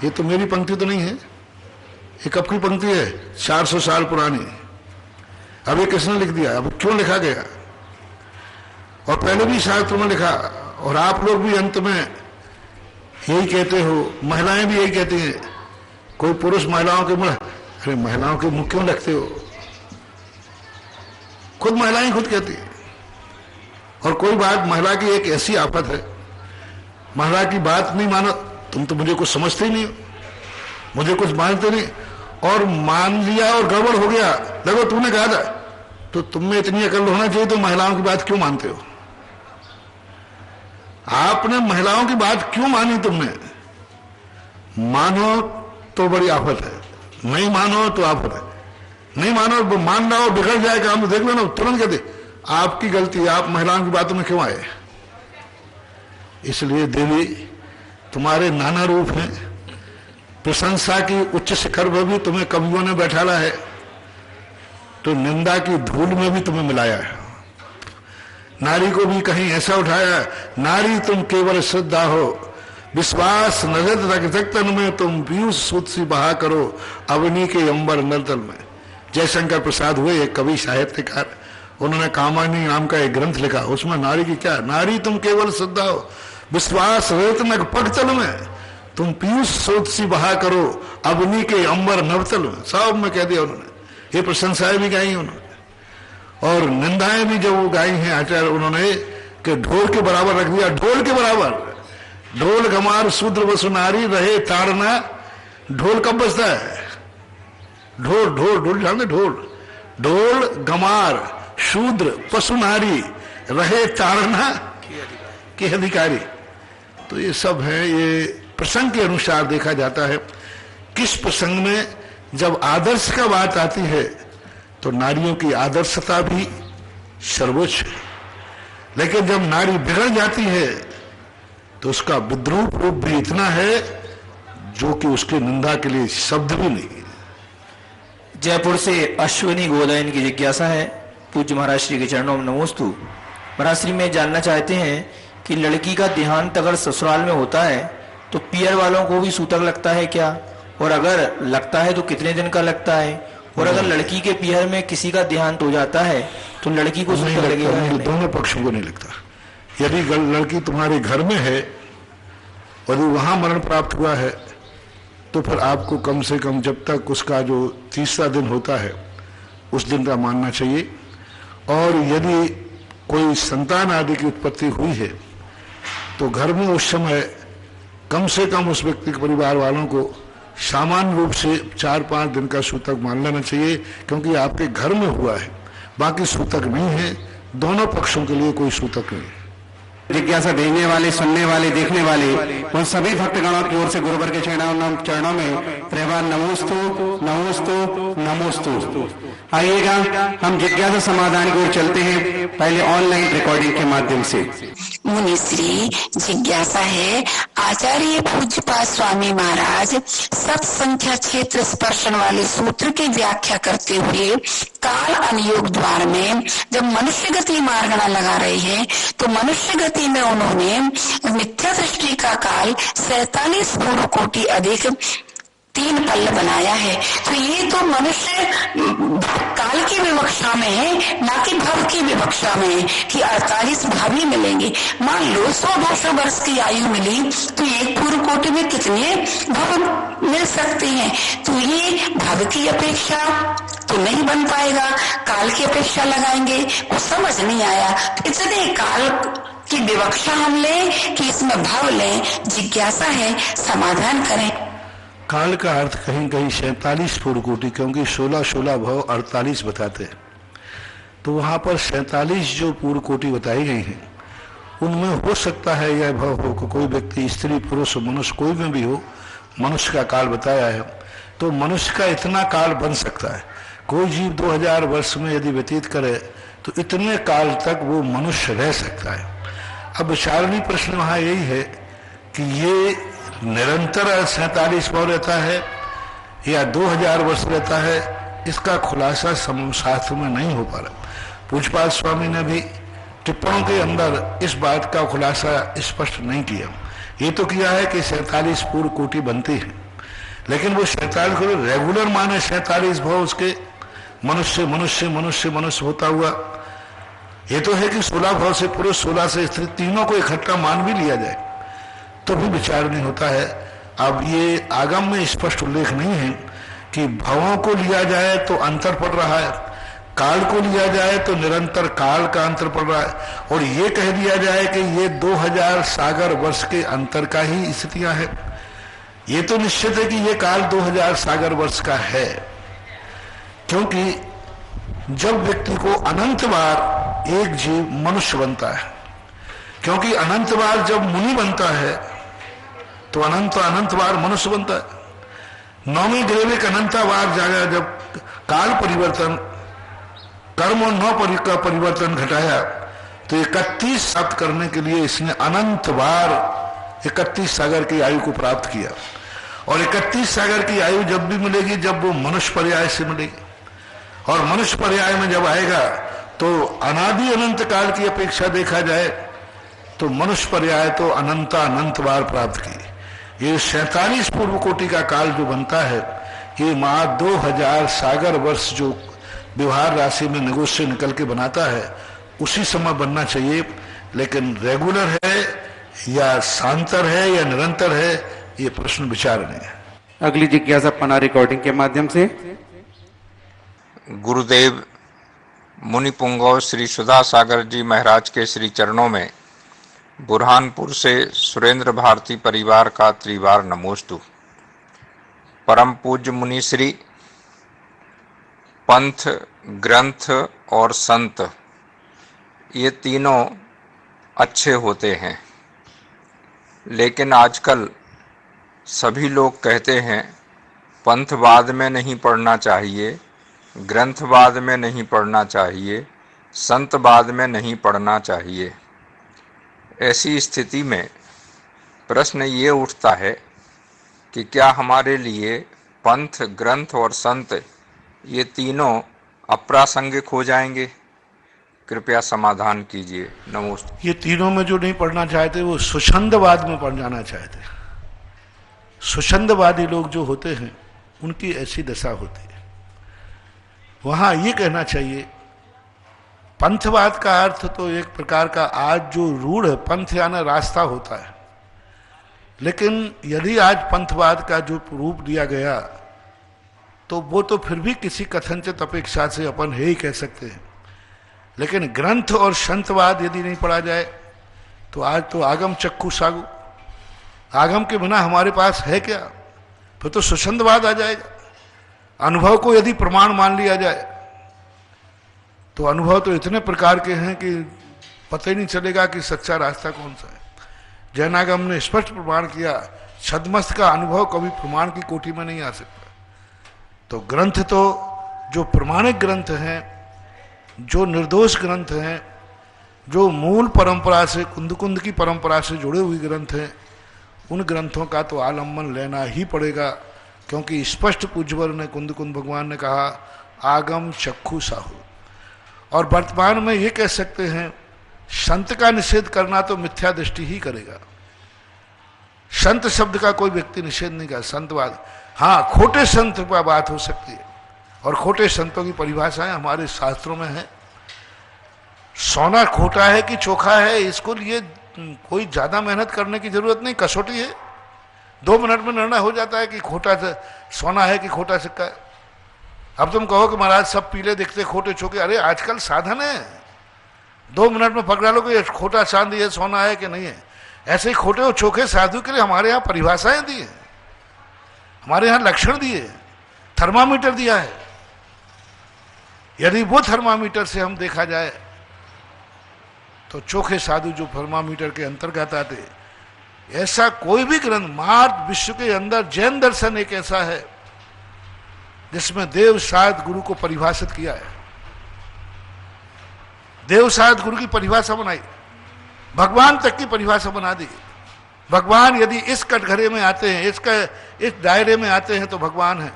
ये तो मेरी पंक्ति तो नहीं है, ये कब की पंक्ति है? 400 साल पुरानी। अब ये किसने लिख दिया? अब क्यों लिखा गया? और पहले भी शास्त्रों में लिखा, और आप लोग भी अंत में यही कहते हो, महिलाएं भी यही कहती हैं। कोई पुरुष महिलाओं के मुंह, अरे महिलाओं के मुंह क्यों लगते हो? खुद महिलाएं खुद कहती है। और कोई बात, महिला की एक ऐसी आफत है, महिला की बात नहीं मानो, तुम तो मुझे कुछ समझते ही नहीं हो, मुझे कुछ मानते नहीं, और मान लिया और गड़बड़ हो गया। देखो तूने कहा था, तो तुम में इतनी अकल होना चाहिए, तो महिलाओं की बात क्यों मानते हो? आपने महिलाओं की बात क्यों मानी? तुमने मानो तो बड़ी आफत है, नहीं मानो तो आफत है। नहीं मानो, मान रहा हो बिगड़ जाए काम, तो देख लेना तुरंत कहते आपकी गलती, आप महिलाओं की बातों में क्यों आए? इसलिए देवी, तुम्हारे नाना रूप हैं। प्रशंसा की उच्च शिखर में भी तुम्हें कवियों ने बैठाला है, तो निंदा की धूल में भी तुम्हें मिलाया है। नारी को भी कहीं ऐसा उठाया, नारी तुम केवल श्रद्धा हो, विश्वास नजर रक्तन में तुम पीयूष सूत सी बहा करो, अवनी के अंबर नलतल में। जयशंकर प्रसाद हुए एक कवि साहित्यकार, उन्होंने कामायनी नाम का एक ग्रंथ लिखा। उसमें नारी की क्या, नारी तुम केवल श्रद्धा हो, विश्वास रेतनक पगतल में तुम पीयूष सूत सी बहा करो, अवनी के अंबर नवतल में। सब में कह दिया उन्होंने। ये प्रशंसाएं भी गाई उन्होंने, और निंदाएं भी जब वो गाई हैं आचार्य उन्होंने, कि ढोल के बराबर रख दिया। ढोल के बराबर, ढोल गमार शूद्र वसु नारी रहे ताड़ना। ढोल कब बजता है? ढोल ढोल ढोल जानते? ढोल ढोल गमार शूद्र पशु नारी रहे ताड़ना के अधिकारी। तो ये सब है, ये प्रसंग के अनुसार देखा जाता है। किस प्रसंग में जब आदर्श का बात आती है तो नारियों की आदर्शता भी सर्वोच्च है, लेकिन जब नारी बिगड़ जाती है तो उसका विद्रूप रूप भी इतना है जो कि उसकी निंदा के लिए शब्द भी नहीं। जयपुर से अश्विनी गोदायन की जिज्ञासा है, पूज्य महाराज श्री के चरणों में नमोस्तु। महाराज श्री में जानना चाहते हैं कि लड़की का देहांत अगर ससुराल में होता है तो पियर वालों को भी सूतक लगता है क्या? और अगर लगता है तो कितने दिन का लगता है? और अगर लड़की के पियर में किसी का देहांत हो जाता है तो लड़की को सूतक लगेगा? दोनों पक्षों को नहीं लगता। यदि लड़की तुम्हारे घर में है और वहां मरण प्राप्त हुआ है तो फिर आपको कम से कम जब तक उसका जो तीसरा दिन होता है उस दिन का मानना चाहिए। और यदि कोई संतान आदि की उत्पत्ति हुई है तो घर में उस समय कम से कम उस व्यक्ति के परिवार वालों को सामान्य रूप से 4-5 दिन का सूतक मान लेना चाहिए, क्योंकि आपके घर में हुआ है, बाकी सूतक नहीं है। दोनों पक्षों के लिए कोई सूतक नहीं है। जिज्ञासा देने वाले, सुनने वाले, देखने वाले उन सभी भक्तगणों की ओर से गुरुवर के चरणों में त्रिवार नमोस्तु नमोस्तु नमोस्तु। आइएगा हम जिज्ञासा समाधान की ओर चलते हैं, पहले ऑनलाइन रिकॉर्डिंग के माध्यम से। मुनिश्री जिज्ञासा है, आचार्य पूज्यपाद स्वामी महाराज सत संख्या क्षेत्र स्पर्शन वाले सूत्र की व्याख्या करते हुए काल अनुयोग द्वार में जब मनुष्य गति मार्गना लगा रही है तो मनुष्य गति में उन्होंने मिथ्या दृष्टि का काल 47 पूर्व कोटि अधिक 3 पल्ल बनाया है। तो ये तो मनुष्य काल की विवक्षा में है, ना कि भव की विवक्षा में है कि 48 भावी मिलेंगे। मान लो 100-200 वर्ष की आयु मिली तो एक पूर्व कोटि में कितने भव मिल सकते हैं? तो ये भव की अपेक्षा तो नहीं बन पाएगा, काल की अपेक्षा लगाएंगे, कुछ समझ नहीं आया। तो इतने काल की विवक्षा हम लें कि इसमें भाव लें, जिज्ञासा है, समाधान करें। काल का अर्थ कहीं कहीं 47 पूर्व कोटि, क्योंकि 16 भाव 48 बताते हैं, तो वहां पर 47 जो पूर्व कोटि बताई गई हैं उनमें हो सकता है यह भाव हो कि कोई व्यक्ति, स्त्री पुरुष मनुष्य कोई में भी हो, मनुष्य का काल बताया है, तो मनुष्य का इतना काल बन सकता है। कोई जीव 2000 वर्ष में यदि व्यतीत करे तो इतने काल तक वो मनुष्य रह सकता है। अब विचारणीय प्रश्न वहां यही है कि ये निरंतर 47 भाव रहता है या 2000 वर्ष रहता है, इसका खुलासा शास्त्र में नहीं हो पा रहा। पूज्यपाद स्वामी ने भी टिप्पणों के अंदर इस बात का खुलासा स्पष्ट नहीं किया। ये तो किया है कि 47 पूर्व कोटि बनती है, लेकिन वो 47 को रेगुलर माने 47 भाव उसके मनुष्य मनुष्य मनुष्य मनुष्य होता हुआ। ये तो है कि 16 भाव से पुरुष 16 से स्त्री, तीनों को इकट्ठा मान भी लिया जाए तो भी विचार नहीं होता है। अब ये आगम में स्पष्ट उल्लेख नहीं है कि भावों को लिया जाए तो अंतर पड़ रहा है, काल को लिया जाए तो निरंतर काल का अंतर पड़ रहा है, और ये कह दिया जाए कि ये 2000 सागर वर्ष के अंतर का ही स्थितियां हैं। ये तो निश्चित है कि ये काल 2000 सागर वर्ष का है, क्योंकि जब व्यक्ति को अनंत बार एक जीव मनुष्य बनता है, क्योंकि अनंत बार जब मुनि बनता है तो अनंत बार मनुष्य बनता है। नौवीं ग्रेविक अनंता बार जागा, जब काल परिवर्तन कर्म और नौ का परिवर्तन घटाया तो 31 प्राप्त करने के लिए इसने अनंत बार 31 सागर की आयु को प्राप्त किया, और 31 सागर की आयु जब भी मिलेगी जब वो मनुष्य पर्याय से मिलेगी, और मनुष्य पर्याय में जब आएगा तो अनादि अनंत काल की अपेक्षा देखा जाए तो मनुष्य पर्याय तो अनंत बार प्राप्त की। ये 47 पूर्व कोटि का काल जो बनता है, ये माँ 2000 सागर वर्ष जो व्यवहार राशि में निगोष से निकल के बनाता है उसी समय बनना चाहिए। लेकिन रेगुलर है या शांतर है या निरंतर है, ये प्रश्न विचारणीय है। अगली जिज्ञासा पना रिकॉर्डिंग के माध्यम से। गुरुदेव मुनि पुंगव श्री सुधा सागर जी महाराज के श्री चरणों में बुरहानपुर से सुरेंद्र भारती परिवार का त्रिवार नमोस्तु। परम पूज्य मुनि श्री, पंथ, ग्रंथ और संत ये तीनों अच्छे होते हैं, लेकिन आजकल सभी लोग कहते हैं पंथवाद में नहीं पढ़ना चाहिए, ग्रंथवाद में नहीं पढ़ना चाहिए, संतवाद में नहीं पढ़ना चाहिए। ऐसी स्थिति में प्रश्न ये उठता है कि क्या हमारे लिए पंथ, ग्रंथ और संत ये तीनों अप्रासंगिक हो जाएंगे? कृपया समाधान कीजिए। नमस्ते। ये तीनों में जो नहीं पढ़ना चाहते वो सुछंदवाद में पढ़ जाना चाहते। सुछंदवादी लोग जो होते हैं उनकी ऐसी दशा होती है। वहां ये कहना चाहिए पंथवाद का अर्थ तो एक प्रकार का आज जो रूढ़ है, पंथ यानी रास्ता होता है, लेकिन यदि आज पंथवाद का जो रूप दिया गया तो वो तो फिर भी किसी कथनचित अपेक्षा से अपन है ही कह सकते हैं। लेकिन ग्रंथ और संतवाद यदि नहीं पढ़ा जाए तो आज तो आगम चक्खू सागु, आगम के बिना हमारे पास है क्या? फिर तो सुछंदवाद आ जाएगा। अनुभव को यदि प्रमाण मान लिया जाए तो अनुभव तो इतने प्रकार के हैं कि पता ही नहीं चलेगा कि सच्चा रास्ता कौन सा है। जैनागम ने स्पष्ट प्रमाण किया, छद्मस्त का अनुभव कभी प्रमाण की कोटि में नहीं आ सकता। तो ग्रंथ तो जो प्रमाणिक ग्रंथ हैं, जो निर्दोष ग्रंथ हैं, जो मूल परंपरा से कुंद की परंपरा से जुड़े हुए ग्रंथ हैं, उन ग्रंथों का तो आलम्बन लेना ही पड़ेगा, क्योंकि स्पष्ट पूज्यवर ने कुंद भगवान ने कहा आगम चक्षु साहु। और वर्तमान में ये कह सकते हैं संत का निषेध करना तो मिथ्या दृष्टि ही करेगा। संत शब्द का कोई व्यक्ति निषेध नहीं कर, संतवाद। हाँ, खोटे संत पर बात हो सकती है, और खोटे संतों की परिभाषाएं हमारे शास्त्रों में है। सोना खोटा है कि चोखा है, इसको लिए कोई ज्यादा मेहनत करने की जरूरत नहीं, कसौटी है, 2 मिनट में निर्णय हो जाता है कि खोटा सोना है कि खोटा सिक्का है। अब तुम कहो कि महाराज सब पीले दिखते खोटे चोखे, अरे आजकल साधन है, 2 मिनट में पकड़ा लो कि खोटा चांदी है सोना है कि नहीं है। ऐसे ही खोटे और चोखे साधु के लिए हमारे यहाँ परिभाषाएं दी है, हमारे यहाँ लक्षण दिए, थर्मामीटर दिया है। यदि वो थर्मामीटर से हम देखा जाए तो चोखे साधु जो थर्मामीटर के अंतर्गत आते, ऐसा कोई भी ग्रंथ मार्ग विश्व के अंदर जैन दर्शन एक ऐसा है जिसमें देव साध गुरु को परिभाषित किया है। देव साध गुरु की परिभाषा बनाई, भगवान तक की परिभाषा बना दी। भगवान यदि इस कटघरे में आते हैं, इस दायरे में आते हैं तो भगवान है।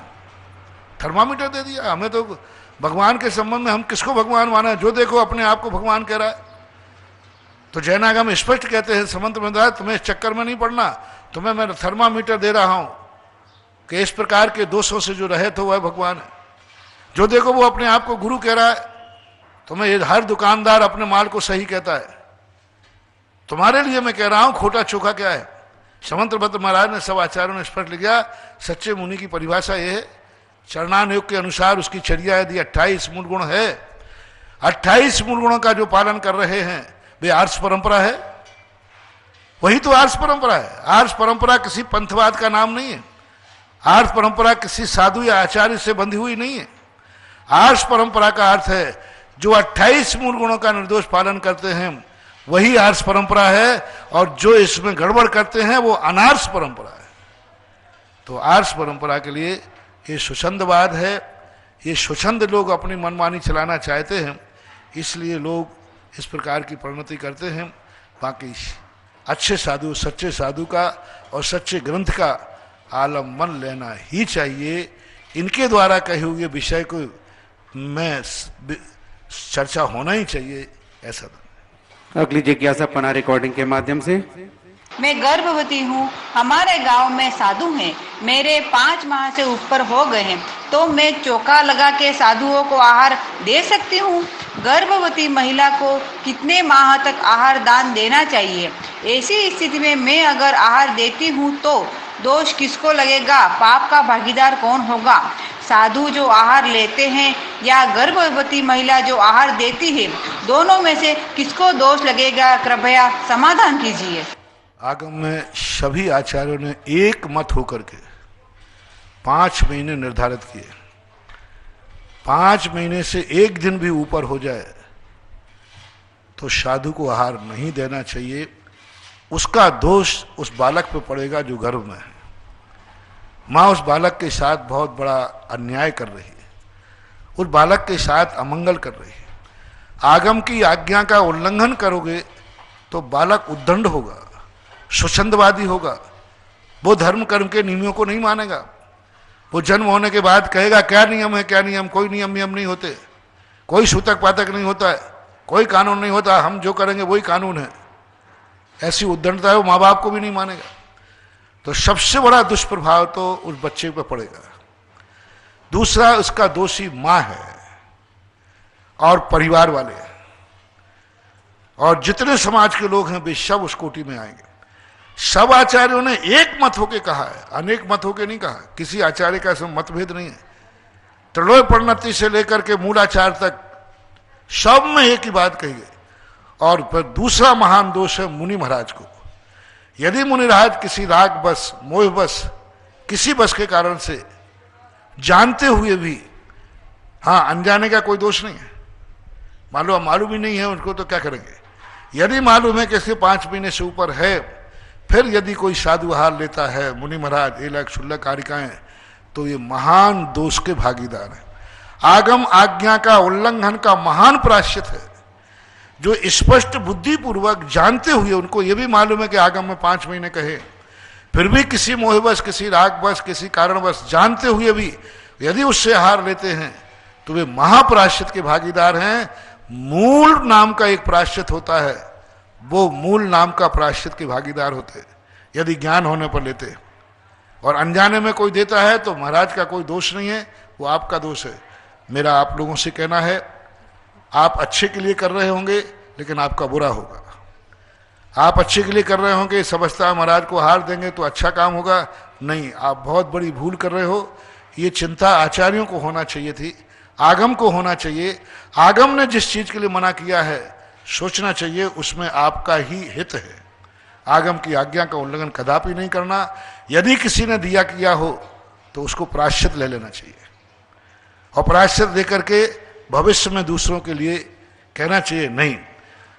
थर्मामीटर दे दिया हमें। तो भगवान के संबंध में हम किसको भगवान माना है? जो देखो अपने आप को भगवान कह रहा है। तो जैनागम स्पष्ट कहते हैं समंत्र में, तुम्हें इस चक्कर में नहीं पड़ना, तुम्हें मैं थर्मामीटर दे रहा हूं कि इस प्रकार के दोषों से जो रहे तो वह भगवान है। जो देखो वो अपने आप को गुरु कह रहा है। तुम्हें हर दुकानदार अपने माल को सही कहता है, तुम्हारे लिए मैं कह रहा हूं खोटा चोखा क्या है। समंत्रभद्र महाराज ने, सब आचार्यों ने स्पष्ट लिखा, सच्चे मुनि की परिभाषा यह है, चरणान योग के अनुसार उसकी चर्या यदि 28 मूल गुण है, 28 मूल गुणों का जो पालन कर रहे हैं वे आर्ष परंपरा है। वही तो आर्ष परंपरा है। आर्ष परंपरा किसी पंथवाद का नाम नहीं है। आर्ष परंपरा किसी साधु या आचार्य से बंधी हुई नहीं है। आर्ष परंपरा का अर्थ है जो 28 मूल गुणों का निर्दोष पालन करते हैं वही आर्ष परंपरा है, और जो इसमें गड़बड़ करते हैं वो अनार्ष परंपरा है। तो आर्ष परंपरा के लिए ये स्वच्छंदवाद है। ये स्वच्छंद लोग अपनी मनमानी चलाना चाहते हैं, इसलिए लोग इस प्रकार की परिणति करते हैं। बाकी अच्छे साधु, सच्चे साधु का और सच्चे ग्रंथ का आलम्बन लेना ही चाहिए। इनके द्वारा कहे हुए विषय को में चर्चा होना ही चाहिए, ऐसा। अगली जिज्ञासा पना रिकॉर्डिंग के माध्यम से। मैं गर्भवती हूँ, हमारे गांव में साधु हैं, मेरे 5 माह से ऊपर हो गए हैं, तो मैं चौका लगा के साधुओं को आहार दे सकती हूँ? गर्भवती महिला को कितने माह तक आहार दान देना चाहिए? ऐसी स्थिति में मैं अगर आहार देती हूँ तो दोष किसको लगेगा? पाप का भागीदार कौन होगा? साधु जो आहार लेते हैं या गर्भवती महिला जो आहार देती है, दोनों में से किसको दोष लगेगा? कृपया समाधान कीजिए। आगम में सभी आचार्यों ने एक मत होकर के 5 महीने निर्धारित किए। 5 महीने से एक दिन भी ऊपर हो जाए तो साधु को आहार नहीं देना चाहिए। उसका दोष उस बालक पे पड़ेगा जो गर्भ में है। माँ उस बालक के साथ बहुत बड़ा अन्याय कर रही है, उस बालक के साथ अमंगल कर रही है। आगम की आज्ञा का उल्लंघन करोगे तो बालक उद्दंड होगा, स्वच्छंदवादी होगा, वो धर्म कर्म के नियमों को नहीं मानेगा। वो जन्म होने के बाद कहेगा क्या नियम है, क्या नियम? कोई नियम नहीं होते, कोई सूतक पातक नहीं होता है, कोई कानून नहीं होता, हम जो करेंगे वही कानून है। ऐसी उद्दंडता है, वो माँ बाप को भी नहीं मानेगा। तो सबसे बड़ा दुष्प्रभाव तो उस बच्चे पर पड़ेगा। दूसरा, उसका दोषी माँ है और परिवार वाले हैं, और जितने समाज के लोग हैं वे सब उस कोटि में आएंगे। सब आचार्यों ने एक मत होके कहा है, अनेक मत होके नहीं कहा। किसी आचार्य का इसमें मतभेद नहीं है। त्रिलोय परिणति से लेकर के मूलाचार तक सब में एक ही बात कही गई। और फिर दूसरा महान दोष है मुनि महाराज को। यदि मुनि महाराज किसी राग बस, मोह बस, किसी बस के कारण से जानते हुए भी, हाँ अनजाने का कोई दोष नहीं है, मालूम ही नहीं है उनको तो क्या करेंगे। यदि मालूम है कि इसके 5 महीने से ऊपर है, फिर यदि कोई साधु आहार लेता है, मुनि महाराज 1,16 कारिकाएं, तो ये महान दोष के भागीदार हैं। आगम आज्ञा का उल्लंघन का महान प्रायश्चित है। जो स्पष्ट बुद्धि पूर्वक जानते हुए, उनको ये भी मालूम है कि आगम में 5 महीने कहे, फिर भी किसी मोहवश, किसी रागवश, किसी कारणवश जानते हुए भी यदि उससे आहार लेते हैं तो वे महाप्रायश्चित के भागीदार हैं। मूल नाम का एक प्रायश्चित होता है, वो मूल नाम का प्रायश्चित के भागीदार होते यदि ज्ञान होने पर लेते। और अनजाने में कोई देता है तो महाराज का कोई दोष नहीं है, वो आपका दोष है। मेरा आप लोगों से कहना है, आप अच्छे के लिए कर रहे होंगे लेकिन आपका बुरा होगा। आप अच्छे के लिए कर रहे होंगे, समझता है महाराज को हार देंगे तो अच्छा काम होगा, नहीं, आप बहुत बड़ी भूल कर रहे हो। ये चिंता आचार्यों को होना चाहिए थी, आगम को होना चाहिए। आगम ने जिस चीज के लिए मना किया है सोचना चाहिए उसमें आपका ही हित है। आगम की आज्ञा का उल्लंघन कदापि नहीं करना। यदि किसी ने दिया किया हो तो उसको प्रायश्चित ले लेना चाहिए और प्रायश्चित देकर के भविष्य में दूसरों के लिए कहना चाहिए नहीं।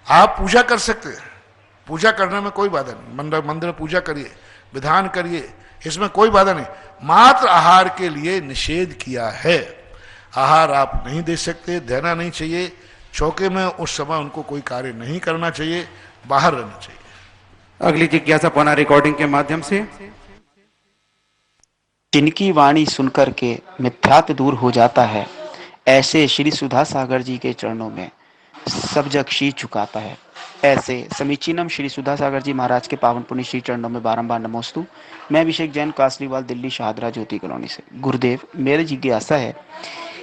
आप पूजा कर सकते हैं, पूजा करने में कोई बाधा नहीं, मंदिर में पूजा करिए, विधान करिए, इसमें कोई बाधा नहीं। मात्र आहार के लिए निषेध किया है। आहार आप नहीं दे सकते, देना नहीं चाहिए। चौके में उस समय उनको कोई कार्य नहीं करना चाहिए, बाहर रहना चाहिए। अगली जिज्ञासा पुनः रिकॉर्डिंग के माध्यम से। जिनकी वाणी सुनकर के मिथ्यात्व दूर हो जाता है, ऐसे श्री सुधा सागर जी के चरणों में सब जग शीश झुकाता है। ऐसे समीचीनम श्री सुधा सागर जी महाराज के पावन पुण्य श्री चरणों में बारंबार नमोस्तु। मैं अभिषेक जैन, कासलीवाल, दिल्ली, शाहदरा ज्योति कॉलोनी से। गुरुदेव, मेरी जिज्ञासा है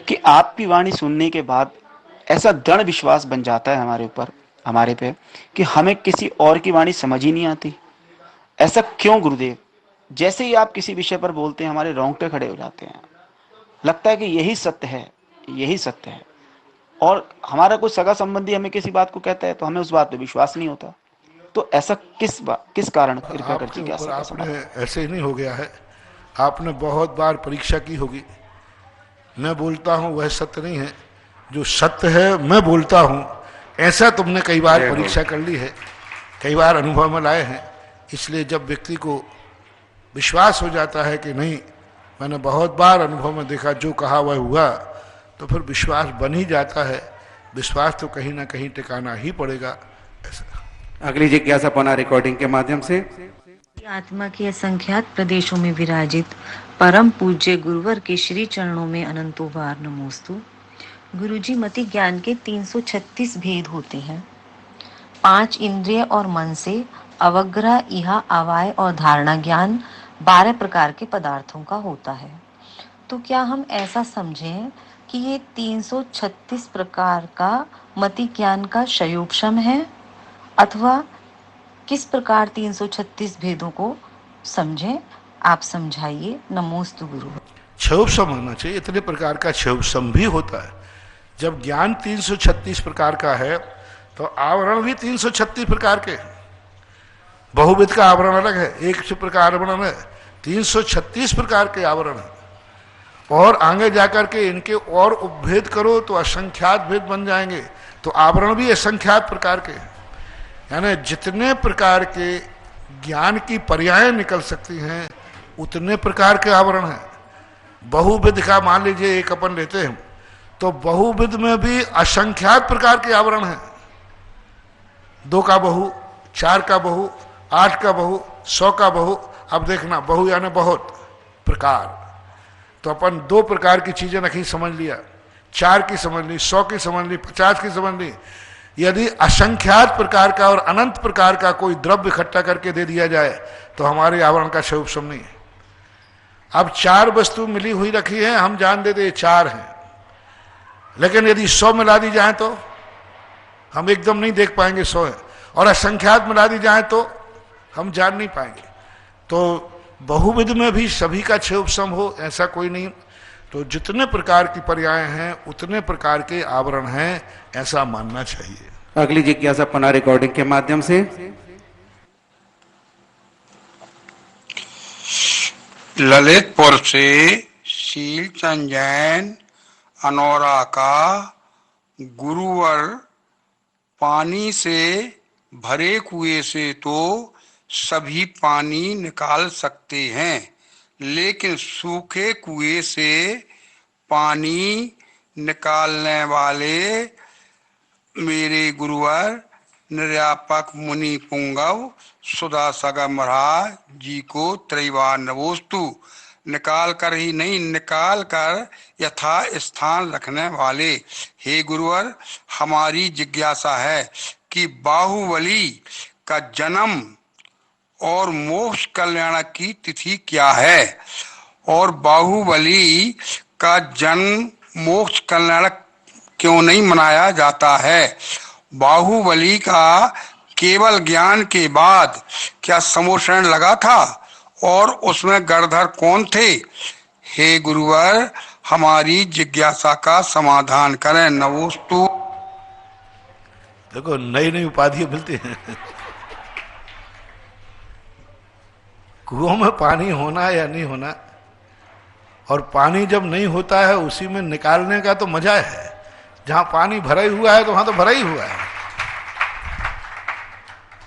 कि आपकी वाणी सुनने के बाद ऐसा दृढ़ विश्वास बन जाता है हमारे ऊपर, हमारे पे, कि हमें किसी और की वाणी समझ ही नहीं आती। ऐसा क्यों गुरुदेव? जैसे ही आप किसी विषय पर बोलते हैं हमारे रोंगटे खड़े हो जाते हैं, लगता है कि यही सत्य है, यही सत्य है। और हमारा कोई सगा संबंधी हमें किसी बात को कहता है तो हमें उस बात पे विश्वास नहीं होता। तो ऐसा किस कारण? कृपया कर जिज्ञासा। आपने ऐसे ही नहीं हो गया है, आपने बहुत बार परीक्षा की होगी। मैं बोलता हूं वह सत्य नहीं है, जो सत्य है मैं बोलता हूं, ऐसा तुमने कई बार परीक्षा कर ली है, कई बार अनुभव में लाए हैं। इसलिए जब व्यक्ति को विश्वास हो जाता है कि नहीं, मैंने बहुत बार अनुभव में देखा, जो कहा वह हुआ, तो फिर विश्वास बन ही जाता है। विश्वास तो कहीं ना कहीं टिकाना ही पड़ेगा। ऐसा। अगली जिज्ञासा पुनः रिकॉर्डिंग के माध्यम से। आत्मा के असंख्यात प्रदेशों में विराजित परम पूज्य गुरुवर के श्री चरणों में अनंतों बार नमोस्तु। गुरुजी, मति ज्ञान के 336 भेद होते हैं। 5 इंद्रिय और मन से अवग्रह, इहा, अवाय और धारणा ज्ञान 12 प्रकार के पदार्थों का होता है। तो क्या हम ऐसा समझें कि ये 336 प्रकार का मति ज्ञान का शयोपशम है, अथवा किस प्रकार 336 भेदों को समझें? आप समझाइए। नमोस्तु गुरु। क्षयोपशम होना चाहिए। इतने प्रकार का क्षयोपशम भी होता है। जब ज्ञान 336 प्रकार का है तो आवरण भी 336 प्रकार के। बहुविध का आवरण अलग है, एक प्रकार आवरण है, 336 प्रकार के आवरण है। और आगे जाकर के इनके और उपभेद करो तो असंख्यात भेद बन जाएंगे। तो आवरण भी असंख्यात प्रकार के, यानी जितने प्रकार के ज्ञान की पर्याय निकल सकती हैं उतने प्रकार के आवरण हैं। बहुविध का मान लीजिए एक अपन लेते हैं तो बहुविध में भी असंख्यात प्रकार के आवरण हैं। 2 का बहु, 4 का बहु, 8 का बहु, 100 का बहु। अब देखना, बहु यानी बहुत प्रकार। तो अपन 2 प्रकार की चीजें नहीं समझ लिया, 4 की समझ ली, 100 की समझ ली, 50 की समझ ली। यदि असंख्यात प्रकार का और अनंत प्रकार का कोई द्रव्य इकट्ठा करके दे दिया जाए तो हमारे आवरण का क्षयोपशम नहीं है। अब 4 वस्तु मिली हुई रखी है, हम जान देते ये 4 हैं, लेकिन यदि 100 मिला दी जाए तो हम एकदम नहीं देख पाएंगे 100 है, और असंख्यात मिला दी जाए तो हम जान नहीं पाएंगे। तो बहुविध में भी सभी का क्षयोपशम हो ऐसा कोई नहीं। तो जितने प्रकार की पर्याय हैं उतने प्रकार के आवरण हैं, ऐसा मानना चाहिए। अगली जिज्ञासा पुनः रिकॉर्डिंग के माध्यम से। ललितपुर से शीलचंद जैन अनौरा का। गुरुवर, पानी से भरे कुएं से तो सभी पानी निकाल सकते हैं, लेकिन सूखे कुएं से पानी निकालने वाले मेरे गुरुवर निर्यापक मुनि पुंगव सुधा सागर महाराज जी को त्रैवार नमोस्तु। निकाल कर ही नहीं, निकाल कर यथा स्थान रखने वाले हे गुरुवर, हमारी जिज्ञासा है कि बाहुबली का जन्म और मोक्ष कल्याण की तिथि क्या है, और बाहुबली का जन्म मोक्ष कल्याण क्यों नहीं मनाया जाता है। बाहुबली का केवल ज्ञान के बाद क्या समोषण लगा था, और उसमें गणधर कौन थे? हे गुरुवर हमारी जिज्ञासा का समाधान करें। नमोस्तु। देखो नई नई उपाधियां मिलती हैं। कुओं में पानी होना या नहीं होना, और पानी जब नहीं होता है उसी में निकालने का तो मजा है। जहां पानी भरा ही हुआ है तो वहां तो भरा ही हुआ है।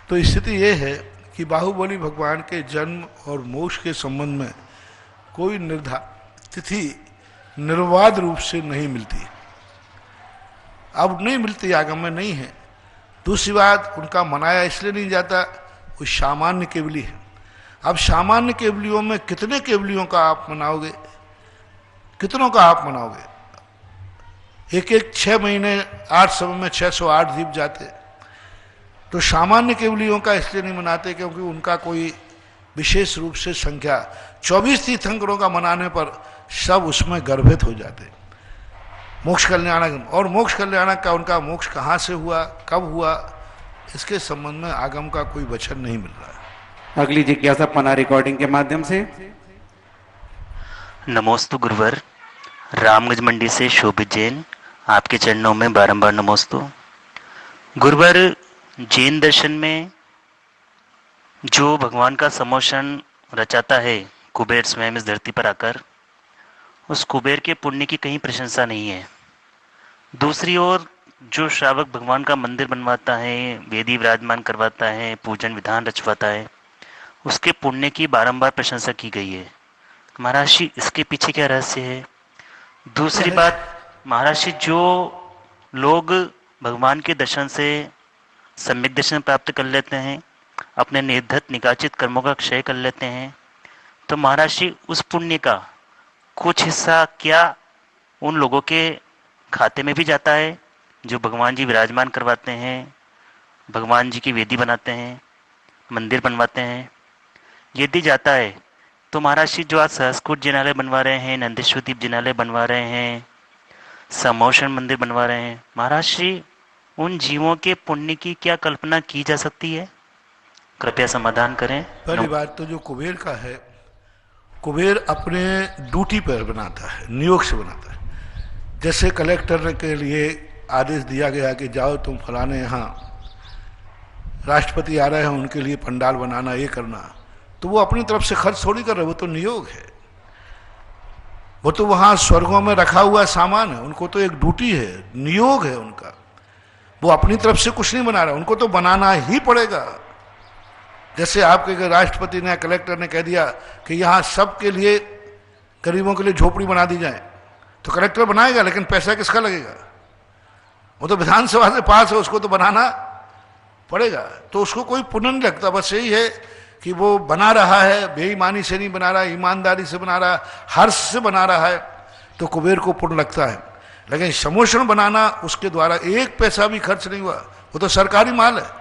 तो स्थिति यह है कि बाहुबली भगवान के जन्म और मोक्ष के संबंध में कोई निर्धारित तिथि निर्वाध रूप से नहीं मिलती। अब नहीं मिलती, आगम में नहीं है। दूसरी बात, उनका मनाया इसलिए नहीं जाता, वो सामान्य केवली है। अब सामान्य केवलियों में कितने केवलियों का आप मनाओगे, कितनों का आप मनाओगे? एक एक 6 महीने 8 समय में 608 दीप जाते। तो सामान्य केवलियों का इसलिए नहीं मनाते क्योंकि उनका कोई विशेष रूप से संख्या 24 तीर्थंकरों का मनाने पर सब उसमें गर्भित हो जाते। मोक्ष कल्याणक, और मोक्ष कल्याणक का उनका मोक्ष कहाँ से हुआ, कब हुआ, इसके संबंध में आगम का कोई वचन नहीं मिल रहा है। अगली जिज्ञासा पना रिकॉर्डिंग के माध्यम से। नमोस्तु गुरुवर, रामगंज मंडी से शोभित जैन, आपके चरणों में बारंबार नमोस्तु। गुरुवर, जैन दर्शन में जो भगवान का समोषण रचाता है कुबेर स्वयं इस धरती पर आकर, उस कुबेर के पुण्य की कहीं प्रशंसा नहीं है। दूसरी ओर जो श्रावक भगवान का मंदिर बनवाता है, वेदी विराजमान करवाता है, पूजन विधान रचवाता है, उसके पुण्य की बारंबार प्रशंसा की गई है। महाराज जी, इसके पीछे क्या रहस्य है? दूसरी बात, महाराज जी, जो लोग भगवान के दर्शन से सम्यक दर्शन प्राप्त कर लेते हैं, अपने निर्धत निकाचित कर्मों का क्षय कर लेते हैं, तो महाराज जी उस पुण्य का कुछ हिस्सा क्या उन लोगों के खाते में भी जाता है जो भगवान जी विराजमान करवाते हैं, भगवान जी की वेदी बनाते हैं, मंदिर बनवाते हैं? यदि जाता है तो महाराज जी जो आज सहस्कुट जिनालय बनवा रहे हैं, नंदेश्वर दीप जिनालय बनवा रहे हैं, समोषण मंदिर बनवा रहे हैं, महाराज जी उन जीवों के पुण्य की क्या कल्पना की जा सकती है? कृपया समाधान करें। पहली बात तो जो कुबेर का है, कुबेर अपने ड्यूटी पर बनाता है, नियोग से बनाता है। जैसे कलेक्टर के लिए आदेश दिया गया कि जाओ तुम फलाने यहाँ राष्ट्रपति आ रहे हैं उनके लिए पंडाल बनाना, ये करना, तो वो अपनी तरफ से खर्च थोड़ी कर रहे, वो तो नियोग है। वो तो वहाँ स्वर्गों में रखा हुआ सामान है, उनको तो एक ड्यूटी है, नियोग है उनका। वो अपनी तरफ से कुछ नहीं बना रहा, उनको तो बनाना ही पड़ेगा। जैसे आपके राष्ट्रपति ने, कलेक्टर ने कह दिया कि यहाँ सबके लिए, गरीबों के लिए झोपड़ी बना दी जाए, तो कलेक्टर बनाएगा, लेकिन पैसा किसका लगेगा? वो तो विधानसभा से पास है, उसको तो बनाना पड़ेगा। तो उसको कोई पुण्य नहीं लगता, बस यही है कि वो बना रहा है, बेईमानी से नहीं बना रहा, ईमानदारी से बना रहा, हर्ष से बना रहा है, तो कुबेर को पुण्य लगता है। लेकिन समोषण बनाना, उसके द्वारा एक पैसा भी खर्च नहीं हुआ, वो तो सरकारी माल है,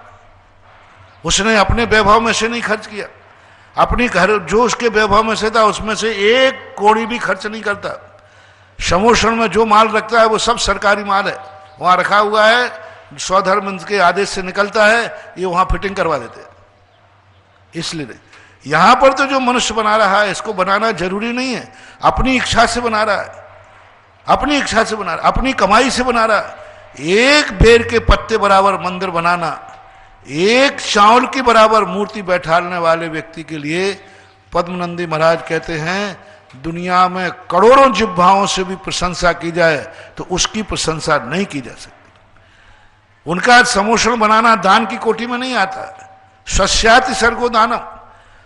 उसने अपने वैभव में से नहीं खर्च किया, अपनी घर जो उसके वैभव में से था उसमें से एक कौड़ी भी खर्च नहीं करता। समोषण में जो माल रखता है वो सब सरकारी माल है, वहाँ रखा हुआ है, स्वधर्म के आदेश से निकलता है, ये वहाँ फिटिंग करवा देते हैं। इसलिए यहाँ पर तो जो मनुष्य बना रहा है, इसको बनाना जरूरी नहीं है, अपनी इच्छा से बना रहा है, अपनी इच्छा से बना रहा है, अपनी कमाई से बना रहा है। एक बेर के पत्ते बराबर मंदिर बनाना, एक चावल के बराबर मूर्ति बैठाने वाले व्यक्ति के लिए पद्मनंदी महाराज कहते हैं, दुनिया में करोड़ों जिह्वाओं से भी प्रशंसा की जाए तो उसकी प्रशंसा नहीं की जा सकती। उनका समोषण बनाना दान की कोटि में नहीं आता है। सस्याति सर्गो दानम,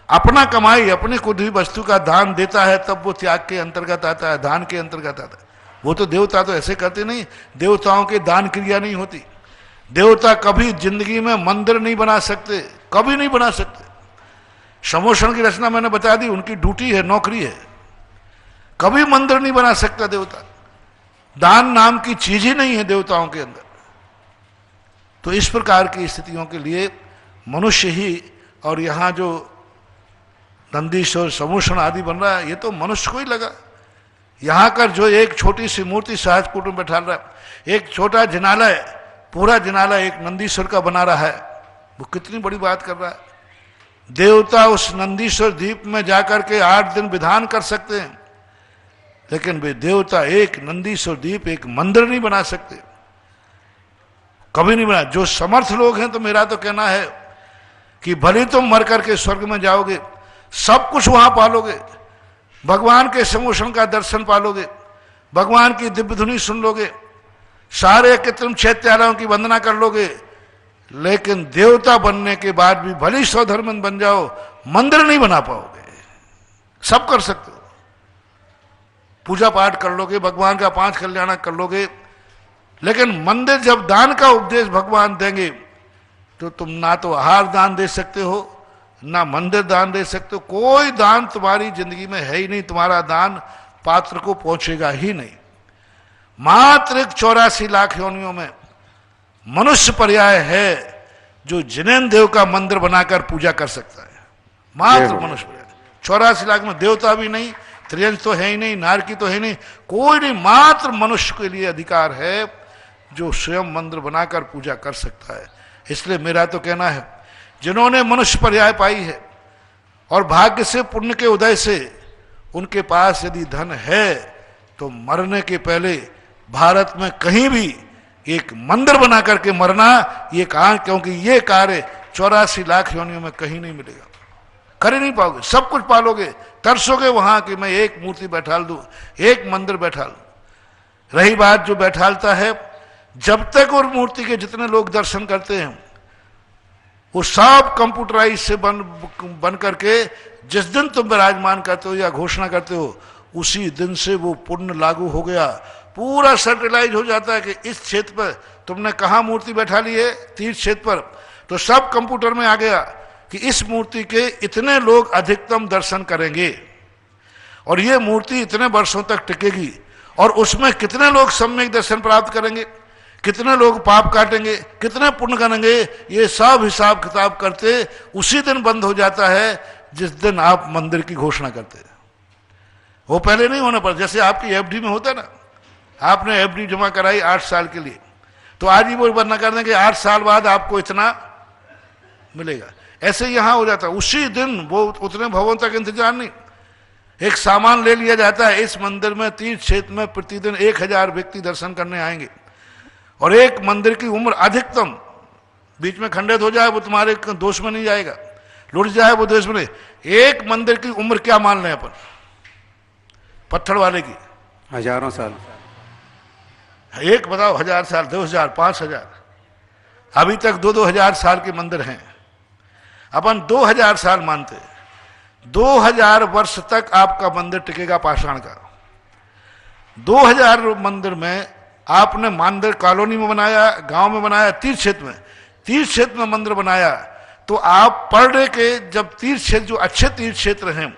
अपना कमाई, अपनी खुद ही वस्तु का दान देता है तब वो त्याग के अंतर्गत आता है, दान के अंतर्गत आता है। वो तो देवता तो ऐसे करते नहीं, देवताओं के दान क्रिया नहीं होती। देवता कभी जिंदगी में मंदिर नहीं बना सकते, कभी नहीं बना सकते। समोषण की रचना मैंने बता दी, उनकी ड्यूटी है, नौकरी है, कभी मंदिर नहीं बना सकता देवता। दान नाम की चीज ही नहीं है देवताओं के अंदर। तो इस प्रकार की स्थितियों के लिए मनुष्य ही, और यहाँ जो नंदीश्वर समोषण आदि बन रहा है, ये तो मनुष्य को ही लगा। यहाँ कर जो एक छोटी सी मूर्ति सहस्कुट में बैठा रहा है, एक छोटा जिनालय, पूरा जिनालय एक नंदीश्वर का बना रहा है, वो कितनी बड़ी बात कर रहा है। देवता उस नंदीश्वर द्वीप में जाकर के 8 दिन विधान कर सकते हैं, लेकिन वे देवता एक नंदीश्वर द्वीप, एक मंदिर नहीं बना सकते, कभी नहीं बना। जो समर्थ लोग हैं, तो मेरा तो कहना है कि भले तुम मर करके स्वर्ग में जाओगे, सब कुछ वहां पालोगे, भगवान के समोषण का दर्शन पालोगे, भगवान की दिव्य धुनी सुन लोगे, सारे कृत्रिम चैत्यालयों की वंदना कर लोगे, लेकिन देवता बनने के बाद भी भले ही स्वधर्मन बन जाओ, मंदिर नहीं बना पाओगे। सब कर सकते हो, पूजा पाठ कर लोगे, भगवान का 5 कल्याण कर लोगे, लेकिन मंदिर जब दान का उपदेश भगवान देंगे, तो तुम ना तो आहार दान दे सकते हो, ना मंदिर दान दे सकते हो, कोई दान तुम्हारी जिंदगी में है ही नहीं, तुम्हारा दान पात्र को पहुंचेगा ही नहीं। मात्र 84 लाख योनियों में मनुष्य पर्याय है जो जिनेन्द्र देव का मंदिर बनाकर पूजा कर सकता है, मात्र मनुष्य पर्याय। 84 लाख में देवता भी नहीं, त्रियंश तो है ही नहीं, नारकी तो है नहीं, कोई नहीं, मात्र मनुष्य के लिए अधिकार है जो स्वयं मंदिर बनाकर पूजा कर सकता है। इसलिए मेरा तो कहना है, जिन्होंने मनुष्य पर्याय पाई है और भाग्य से पुण्य के उदय से उनके पास यदि धन है, तो मरने के पहले भारत में कहीं भी एक मंदिर बना करके मरना, ये कार्य, क्योंकि ये कार्य 84 लाख योनियों में कहीं नहीं मिलेगा, कर ही नहीं पाओगे। सब कुछ पालोगे, तरसोगे वहां कि मैं एक मूर्ति बैठाल दूं, एक मंदिर बैठाल दूं। रही बात जो बैठालता है, जब तक उस मूर्ति के जितने लोग दर्शन करते हैं, वो सब कंप्यूटराइज से बन करके जिस दिन तुम विराजमान करते हो या घोषणा करते हो, उसी दिन से वो पुण्य लागू हो गया, पूरा सेंट्रलाइज हो जाता है कि इस क्षेत्र पर तुमने कहाँ मूर्ति बैठा ली है, तीर्थ क्षेत्र पर, तो सब कंप्यूटर में आ गया कि इस मूर्ति के इतने लोग अधिकतम दर्शन करेंगे और ये मूर्ति इतने वर्षों तक टिकेगी, और उसमें कितने लोग सम्यक दर्शन प्राप्त करेंगे, कितने लोग पाप काटेंगे, कितने पुण्य करेंगे, ये सब हिसाब किताब करते उसी दिन बंद हो जाता है जिस दिन आप मंदिर की घोषणा करते हैं। वो पहले नहीं होना पड़ता। जैसे आपकी एफडी में होता है ना, आपने एफडी जमा कराई 8 साल के लिए, तो आज ही वो बंद कर दें कि 8 साल बाद आपको इतना मिलेगा। ऐसे यहां हो जाता है, उसी दिन वो उतने भवों तक इंतजार नहीं, एक सामान ले लिया जाता है। इस मंदिर में तीर्थ क्षेत्र में प्रतिदिन 1000 व्यक्ति दर्शन करने आएंगे, और एक मंदिर की उम्र अधिकतम, बीच में खंडित हो जाए वो तुम्हारे दोष में नहीं जाएगा, लुट जाए वो दोष में नहीं। एक मंदिर की उम्र क्या मान लें अपन, पत्थर वाले की हजारों साल, एक बताओ 1000 साल, 2000, 5000, अभी तक 2-2000 साल के मंदिर हैं। अपन 2000 साल मानते, 2000 वर्ष तक आपका मंदिर टिकेगा पाषाण का। 2000 मंदिर में आपने मंदिर कॉलोनी में बनाया, गांव में बनाया, तीर्थ क्षेत्र में मंदिर बनाया, तो आप पर डे के, जब तीर्थ क्षेत्र जो अच्छे तीर्थ क्षेत्र हैं,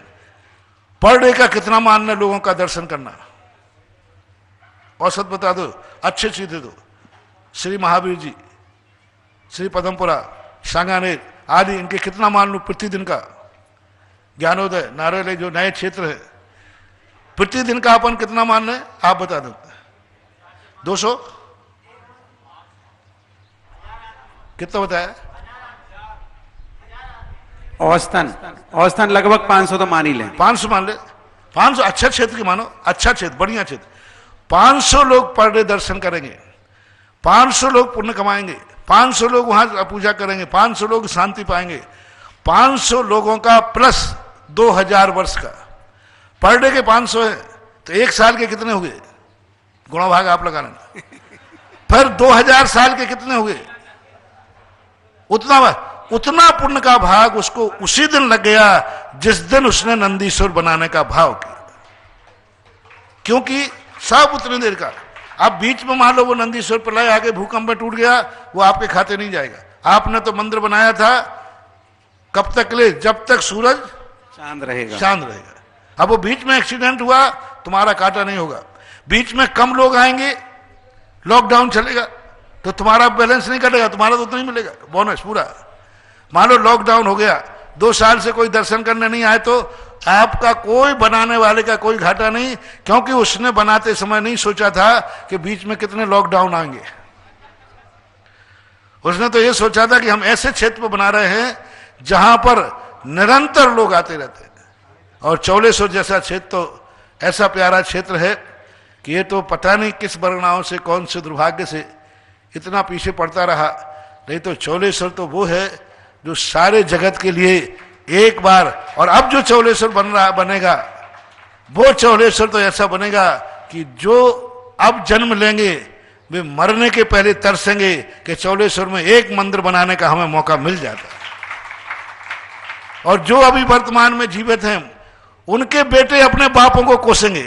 पर डे का कितना मानना लोगों का दर्शन करना, औसत बता दो, अच्छे चीजें दो। श्री महावीर जी, श्री पदमपुरा, सांगानेर आदि, इनके कितना मान लो प्रतिदिन का, ज्ञानोदय, नारायण जो नए क्षेत्र है, प्रतिदिन का अपन कितना मान रहे आप बता दो। 200 कितना बताया? औसतन लगभग 500 तो मान ही लें, 500 मान ले, 500 अच्छा क्षेत्र की मानो, अच्छा क्षेत्र, बढ़िया क्षेत्र। 500 लोग पर डे दर्शन करेंगे, 500 लोग पुण्य कमाएंगे, 500 लोग वहां पूजा करेंगे, 500 लोग शांति पाएंगे। 500 लोगों का प्लस 2000 वर्ष का, पर डे के 500 है, तो 1 साल के कितने हुए? गुणा भाग आप लगा लेना। फिर 2000 साल के कितने हुए? उतना पुण्य का भाग उसको उसी दिन लग गया जिस दिन उसने नंदीश्वर बनाने का भाव किया, क्योंकि सब उतनी देर का। अब बीच में मान लो वो नंदीश्वर प्रलय आगे भूकंप में टूट गया, वो आपके खाते नहीं जाएगा। आपने तो मंदिर बनाया था कब तक ले? जब तक सूरज चांद रहेगा। अब वो बीच में एक्सीडेंट हुआ, तुम्हारा काटा नहीं होगा। बीच में कम लोग आएंगे, लॉकडाउन चलेगा, तो तुम्हारा बैलेंस नहीं कटेगा, तुम्हारा तो नहीं मिलेगा बोनस पूरा। मान लो लॉकडाउन हो गया, 2 साल से कोई दर्शन करने नहीं आए, तो आपका कोई बनाने वाले का कोई घाटा नहीं, क्योंकि उसने बनाते समय नहीं सोचा था कि बीच में कितने लॉकडाउन आएंगे। उसने तो ये सोचा था कि हम ऐसे क्षेत्र पर बना रहे हैं जहां पर निरंतर लोग आते रहते हैं, और 4400 जैसा क्षेत्र तो ऐसा प्यारा क्षेत्र है कि ये तो पता नहीं किस वर्णाओं से, कौन से दुर्भाग्य से इतना पीछे पड़ता रहा। नहीं तो चौलेश्वर तो वो है जो सारे जगत के लिए एक बार, और अब जो चौलेश्वर बनेगा वो चौलेश्वर तो ऐसा बनेगा कि जो अब जन्म लेंगे वे मरने के पहले तरसेंगे कि चौलेश्वर में एक मंदिर बनाने का हमें मौका मिल जाता। और जो अभी वर्तमान में जीवित हैं उनके बेटे अपने बापों को कोसेंगे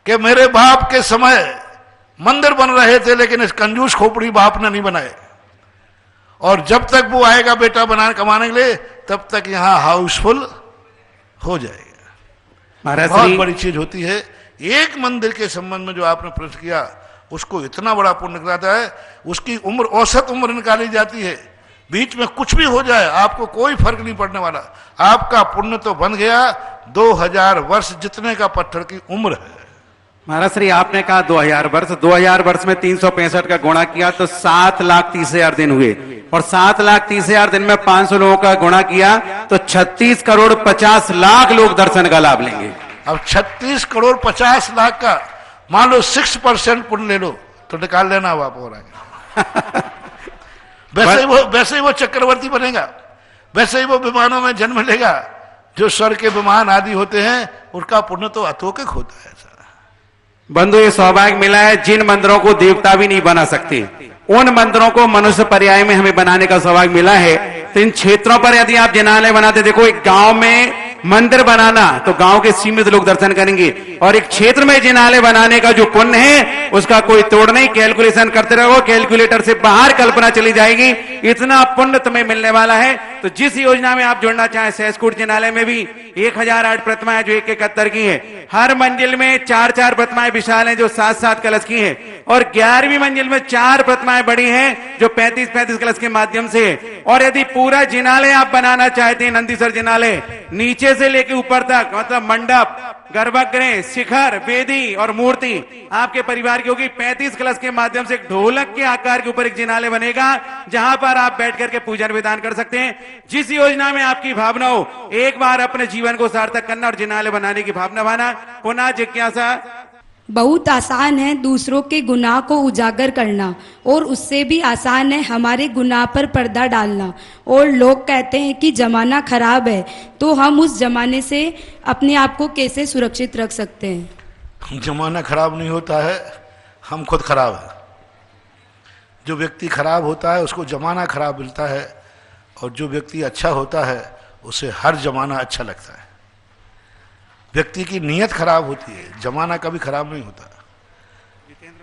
कि मेरे बाप के समय मंदिर बन रहे थे लेकिन इस कंजूस खोपड़ी बाप ने नहीं बनाए। और जब तक वो आएगा बेटा बनाने कमाने के लिए, तब तक यहां हाउसफुल हो जाएगा। बहुत बड़ी चीज होती है। एक मंदिर के संबंध में जो आपने प्रश्न किया, उसको इतना बड़ा पुण्य कराता है, उसकी उम्र, औसत उम्र निकाली जाती है। बीच में कुछ भी हो जाए आपको कोई फर्क नहीं पड़ने वाला। आपका पुण्य तो बन गया 2000 वर्ष जितने का पत्थर की उम्र है। महाराज श्री आपने कहा 2000 वर्ष, 2000 वर्ष में 365 का गुणा किया तो 7,30,000 दिन हुए, और 7,30,000 दिन में 500 लोगों का गुणा किया तो 36 करोड़ 50 लाख लोग दर्शन का लाभ लेंगे। अब 36 करोड़ 50 लाख का मान लो 6% पुण्य ले लो तो निकाल लेना अब आप हो रहा है। वैसे ही वो चक्रवर्ती बनेगा, वैसे ही वो विमानों में जन्म लेगा। जो स्वर्ग के विमान आदि होते हैं उनका पुण्य तो अतोकिक होता है। बंधु ये सौभाग्य मिला है, जिन मंदिरों को देवता भी नहीं बना सकते उन मंदिरों को मनुष्य पर्याय में हमें बनाने का सौभाग्य मिला है। तो इन क्षेत्रों पर यदि आप जिनालय बनाते, देखो एक गांव में मंदिर बनाना तो गांव के सीमित लोग दर्शन करेंगे, और एक क्षेत्र में जिनालय बनाने का जो पुण्य है उसका कोई तोड़ नहीं। कैलकुलेशन करते रहो, कैलकुलेटर से बाहर कल्पना चली जाएगी, इतना पुण्य तुम्हें मिलने वाला है। तो जिस योजना में आप जुड़ना चाहें, सहसकूट जिनालय में भी 1008 प्रतिमाएं जो 171 की है, हर मंजिल में 4-4 प्रतिमाएं विशाल हैं जो 7-7 कलश की हैं, और 11वीं मंजिल में 4 प्रतिमाएं बड़ी हैं जो 35-35 कलश के माध्यम से। और यदि पूरा जिनालय आप बनाना चाहते हैं, नंदीसर जिनालय, नीचे से लेके ऊपर तक, मतलब मंडप, गर्भगृह, शिखर, वेदी और मूर्ति आपके परिवार की होगी। 35 कलश के माध्यम से एक ढोलक के आकार के ऊपर एक जिनालय बनेगा जहां पर आप बैठ करके पूजन विधान कर सकते हैं। जिस योजना में आपकी भावना हो, एक बार अपने जीवन को सार्थक करना और जिनालय बनाने की भावना भाना। पुनः जिज्ञासा, बहुत आसान है दूसरों के गुनाह को उजागर करना, और उससे भी आसान है हमारे गुनाह पर पर्दा डालना। और लोग कहते हैं कि जमाना खराब है, तो हम उस जमाने से अपने आप को कैसे सुरक्षित रख सकते हैं? जमाना खराब नहीं होता है, हम खुद खराब है। जो व्यक्ति खराब होता है उसको जमाना खराब मिलता है, और जो व्यक्ति अच्छा होता है उसे हर जमाना अच्छा लगता है। व्यक्ति की नीयत खराब होती है, जमाना कभी खराब नहीं होता।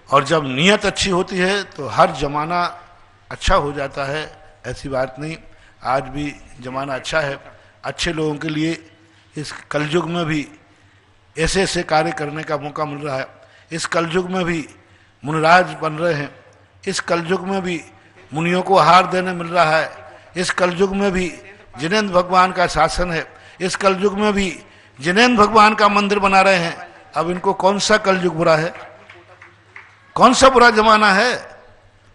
और जब नीयत अच्छी होती है तो हर जमाना अच्छा हो जाता है। ऐसी बात नहीं, आज भी जमाना अच्छा है। अच्छे लोगों के लिए इस कलयुग में भी ऐसे ऐसे कार्य करने का मौका मिल रहा है। इस कलयुग में भी मुनिराज बन रहे हैं, इस कलयुग में भी मुनियों को आहार देने मिल रहा है, इस कलयुग में भी जिनेंद्र भगवान का शासन है, इस कलयुग में भी जिनेंद्र भगवान का मंदिर बना रहे हैं। अब इनको कौन सा कलयुग बुरा है, कौन सा बुरा जमाना है?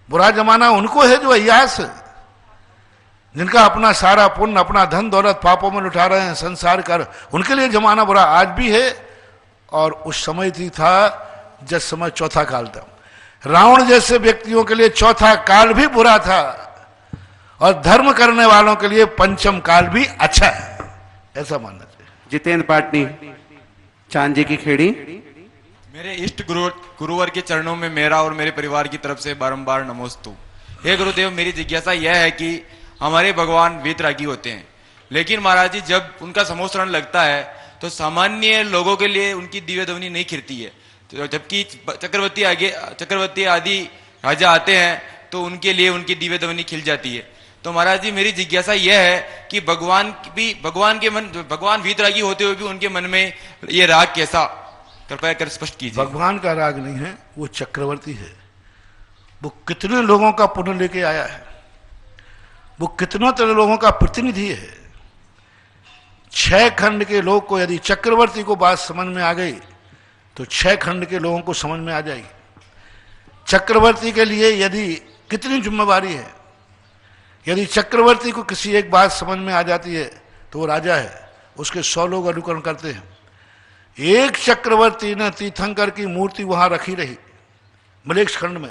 बुरा जमाना उनको है जो अय्यास है, जिनका अपना सारा पुण्य, अपना धन दौलत पापों में लुटा रहे हैं संसार कर, उनके लिए जमाना बुरा आज भी है। और उस समय थी था जिस समय चौथा काल था। रावण जैसे व्यक्तियों के लिए चौथा काल भी बुरा था, और धर्म करने वालों के लिए पंचम काल भी अच्छा है, ऐसा मानना चाहिए। जितेंद्र पाटनी, चांदी की खेड़ी। मेरे इष्ट गुरुवर के चरणों में मेरा और मेरे परिवार की तरफ से बारंबार नमोस्तु। हे गुरुदेव, मेरी जिज्ञासा यह है कि हमारे भगवान वीतरागी होते हैं, लेकिन महाराज जी जब उनका समोस्तरण लगता है तो सामान्य लोगों के लिए उनकी दिव्य ध्वनि नहीं खिलती है, तो जबकि चक्रवर्ती आदि राजा आते हैं तो उनके लिए उनकी दिव्य ध्वनि खिल जाती है। तो महाराज जी मेरी जिज्ञासा यह है कि भगवान वीतरागी होते हुए भी उनके मन में ये राग कैसा, कृपया कर स्पष्ट कीजिए। भगवान का राग नहीं है, वो चक्रवर्ती है। वो कितने लोगों का पुण्य लेके आया है, वो कितनों तरह लोगों का प्रतिनिधि है। 6 खंड के लोग को यदि चक्रवर्ती को बात समझ में आ गई तो 6 खंड के लोगों को समझ में आ जाएगी। चक्रवर्ती के लिए यदि कितनी जिम्मेवारी है, यदि चक्रवर्ती को किसी एक बात समझ में आ जाती है तो वो राजा है, उसके 100 लोग अनुकरण करते हैं। एक चक्रवर्ती ने तीर्थंकर की मूर्ति वहां रखी रही मलेच्छ खंड में,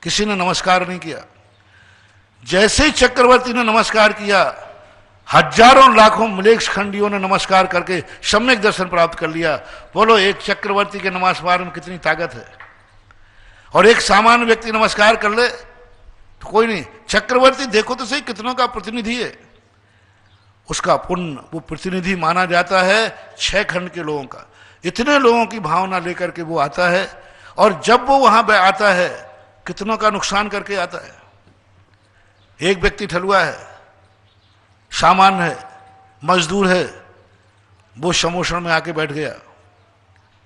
किसी ने नमस्कार नहीं किया। जैसे ही चक्रवर्ती ने नमस्कार किया, हजारों लाखों मलेच्छ खंडियों ने नमस्कार करके सम्यक दर्शन प्राप्त कर लिया। बोलो, एक चक्रवर्ती के नमस्कार में कितनी ताकत है। और एक सामान्य व्यक्ति नमस्कार कर ले तो कोई नहीं, चक्रवर्ती देखो तो सही कितनों का प्रतिनिधि है, उसका पुण्य वो प्रतिनिधि माना जाता है 6 खंड के लोगों का। इतने लोगों की भावना लेकर के वो आता है, और जब वो वहां पे आता है कितनों का नुकसान करके आता है। एक व्यक्ति ठलुआ है, सामान्य है, मजदूर है, वो समोषण में आके बैठ गया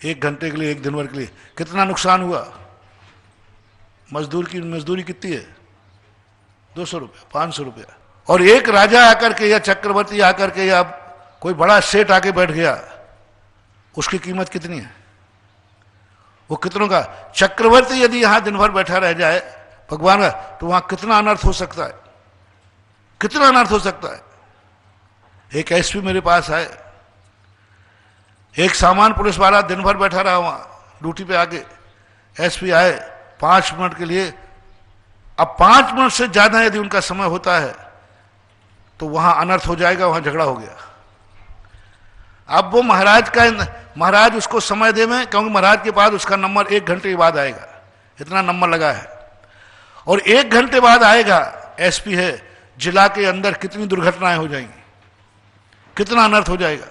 1 घंटे के लिए, 1 दिन भर के लिए, कितना नुकसान हुआ। मजदूर की मजदूरी कितनी है? 200 रुपया, 500 रुपया। और एक राजा आकर के या चक्रवर्ती आकर के या कोई बड़ा सेठ आके बैठ गया, उसकी कीमत कितनी है? वो कितनों का। चक्रवर्ती यदि यहां दिन भर बैठा रह जाए भगवान का, तो वहां कितना अनर्थ हो सकता है, कितना अनर्थ हो सकता है। एक एसपी मेरे पास आए, एक सामान्य पुलिस वाला दिन भर बैठा रहा वहां ड्यूटी पे आके, एसपी आए 5 मिनट के लिए। अब 5 मिनट से ज्यादा यदि उनका समय होता है तो वहां अनर्थ हो जाएगा, वहां झगड़ा हो गया। अब वो महाराज उसको समय दे में, क्योंकि महाराज के पास उसका नंबर 1 घंटे के बाद आएगा, इतना नंबर लगा है, और 1 घंटे बाद आएगा। एसपी है, जिला के अंदर कितनी दुर्घटनाएं हो जाएंगी, कितना अनर्थ हो जाएगा।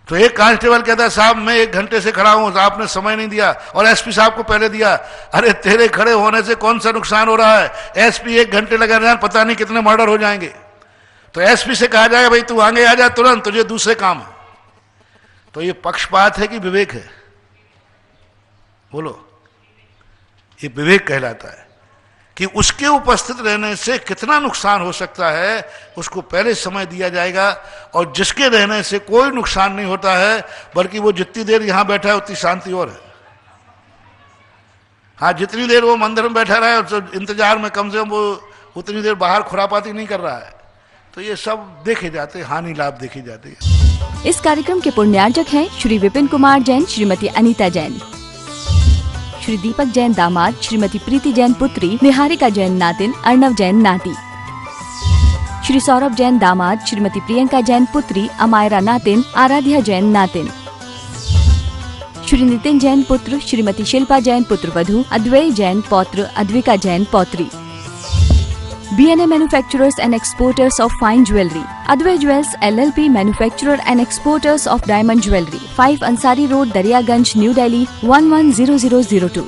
तो एक कांस्टेबल कहता है, साहब मैं 1 घंटे से खड़ा हूं, आपने समय नहीं दिया, और एसपी साहब को पहले दिया। अरे तेरे खड़े होने से कौन सा नुकसान हो रहा है? एसपी 1 घंटे लगा रहे हैं, पता नहीं कितने मर्डर हो जाएंगे। तो एसपी से कहा जाएगा, भाई तू आगे आ जा तुरंत, तुझे दूसरे काम है। तो ये पक्षपात है कि विवेक है? बोलो, ये विवेक कहलाता है कि उसके उपस्थित रहने से कितना नुकसान हो सकता है, उसको पहले समय दिया जाएगा। और जिसके रहने से कोई नुकसान नहीं होता है, बल्कि वो जितनी देर यहां बैठा है उतनी शांति और है। हाँ, जितनी देर वो मंदिर में बैठा रहा है तो इंतजार में, कम से कम वो उतनी देर बाहर खुरापाती नहीं कर रहा है। तो ये सब देखे जाते, हानि लाभ देखे जाते हैं। इस कार्यक्रम के पुण्यार्जक हैं श्री विपिन कुमार जैन, श्रीमती अनीता जैन, श्री दीपक जैन दामाद, श्रीमती प्रीति जैन पुत्री, निहारिका जैन नातिन, अर्णव जैन नाती, श्री सौरभ जैन दामाद, श्रीमती प्रियंका जैन पुत्री, अमायरा नातिन, आराध्या जैन नातिन, श्री नितिन जैन पुत्र, श्रीमती शिल्पा जैन पुत्र वधू, अद्वैय जैन पौत्र, Advika Jain पौत्री। B&A Manufacturers and Exporters of Fine Jewelry, Advay Jewels LLP Manufacturer and Exporters of Diamond Jewelry, 5 Ansari Road, Daryaganj, New Delhi 110002.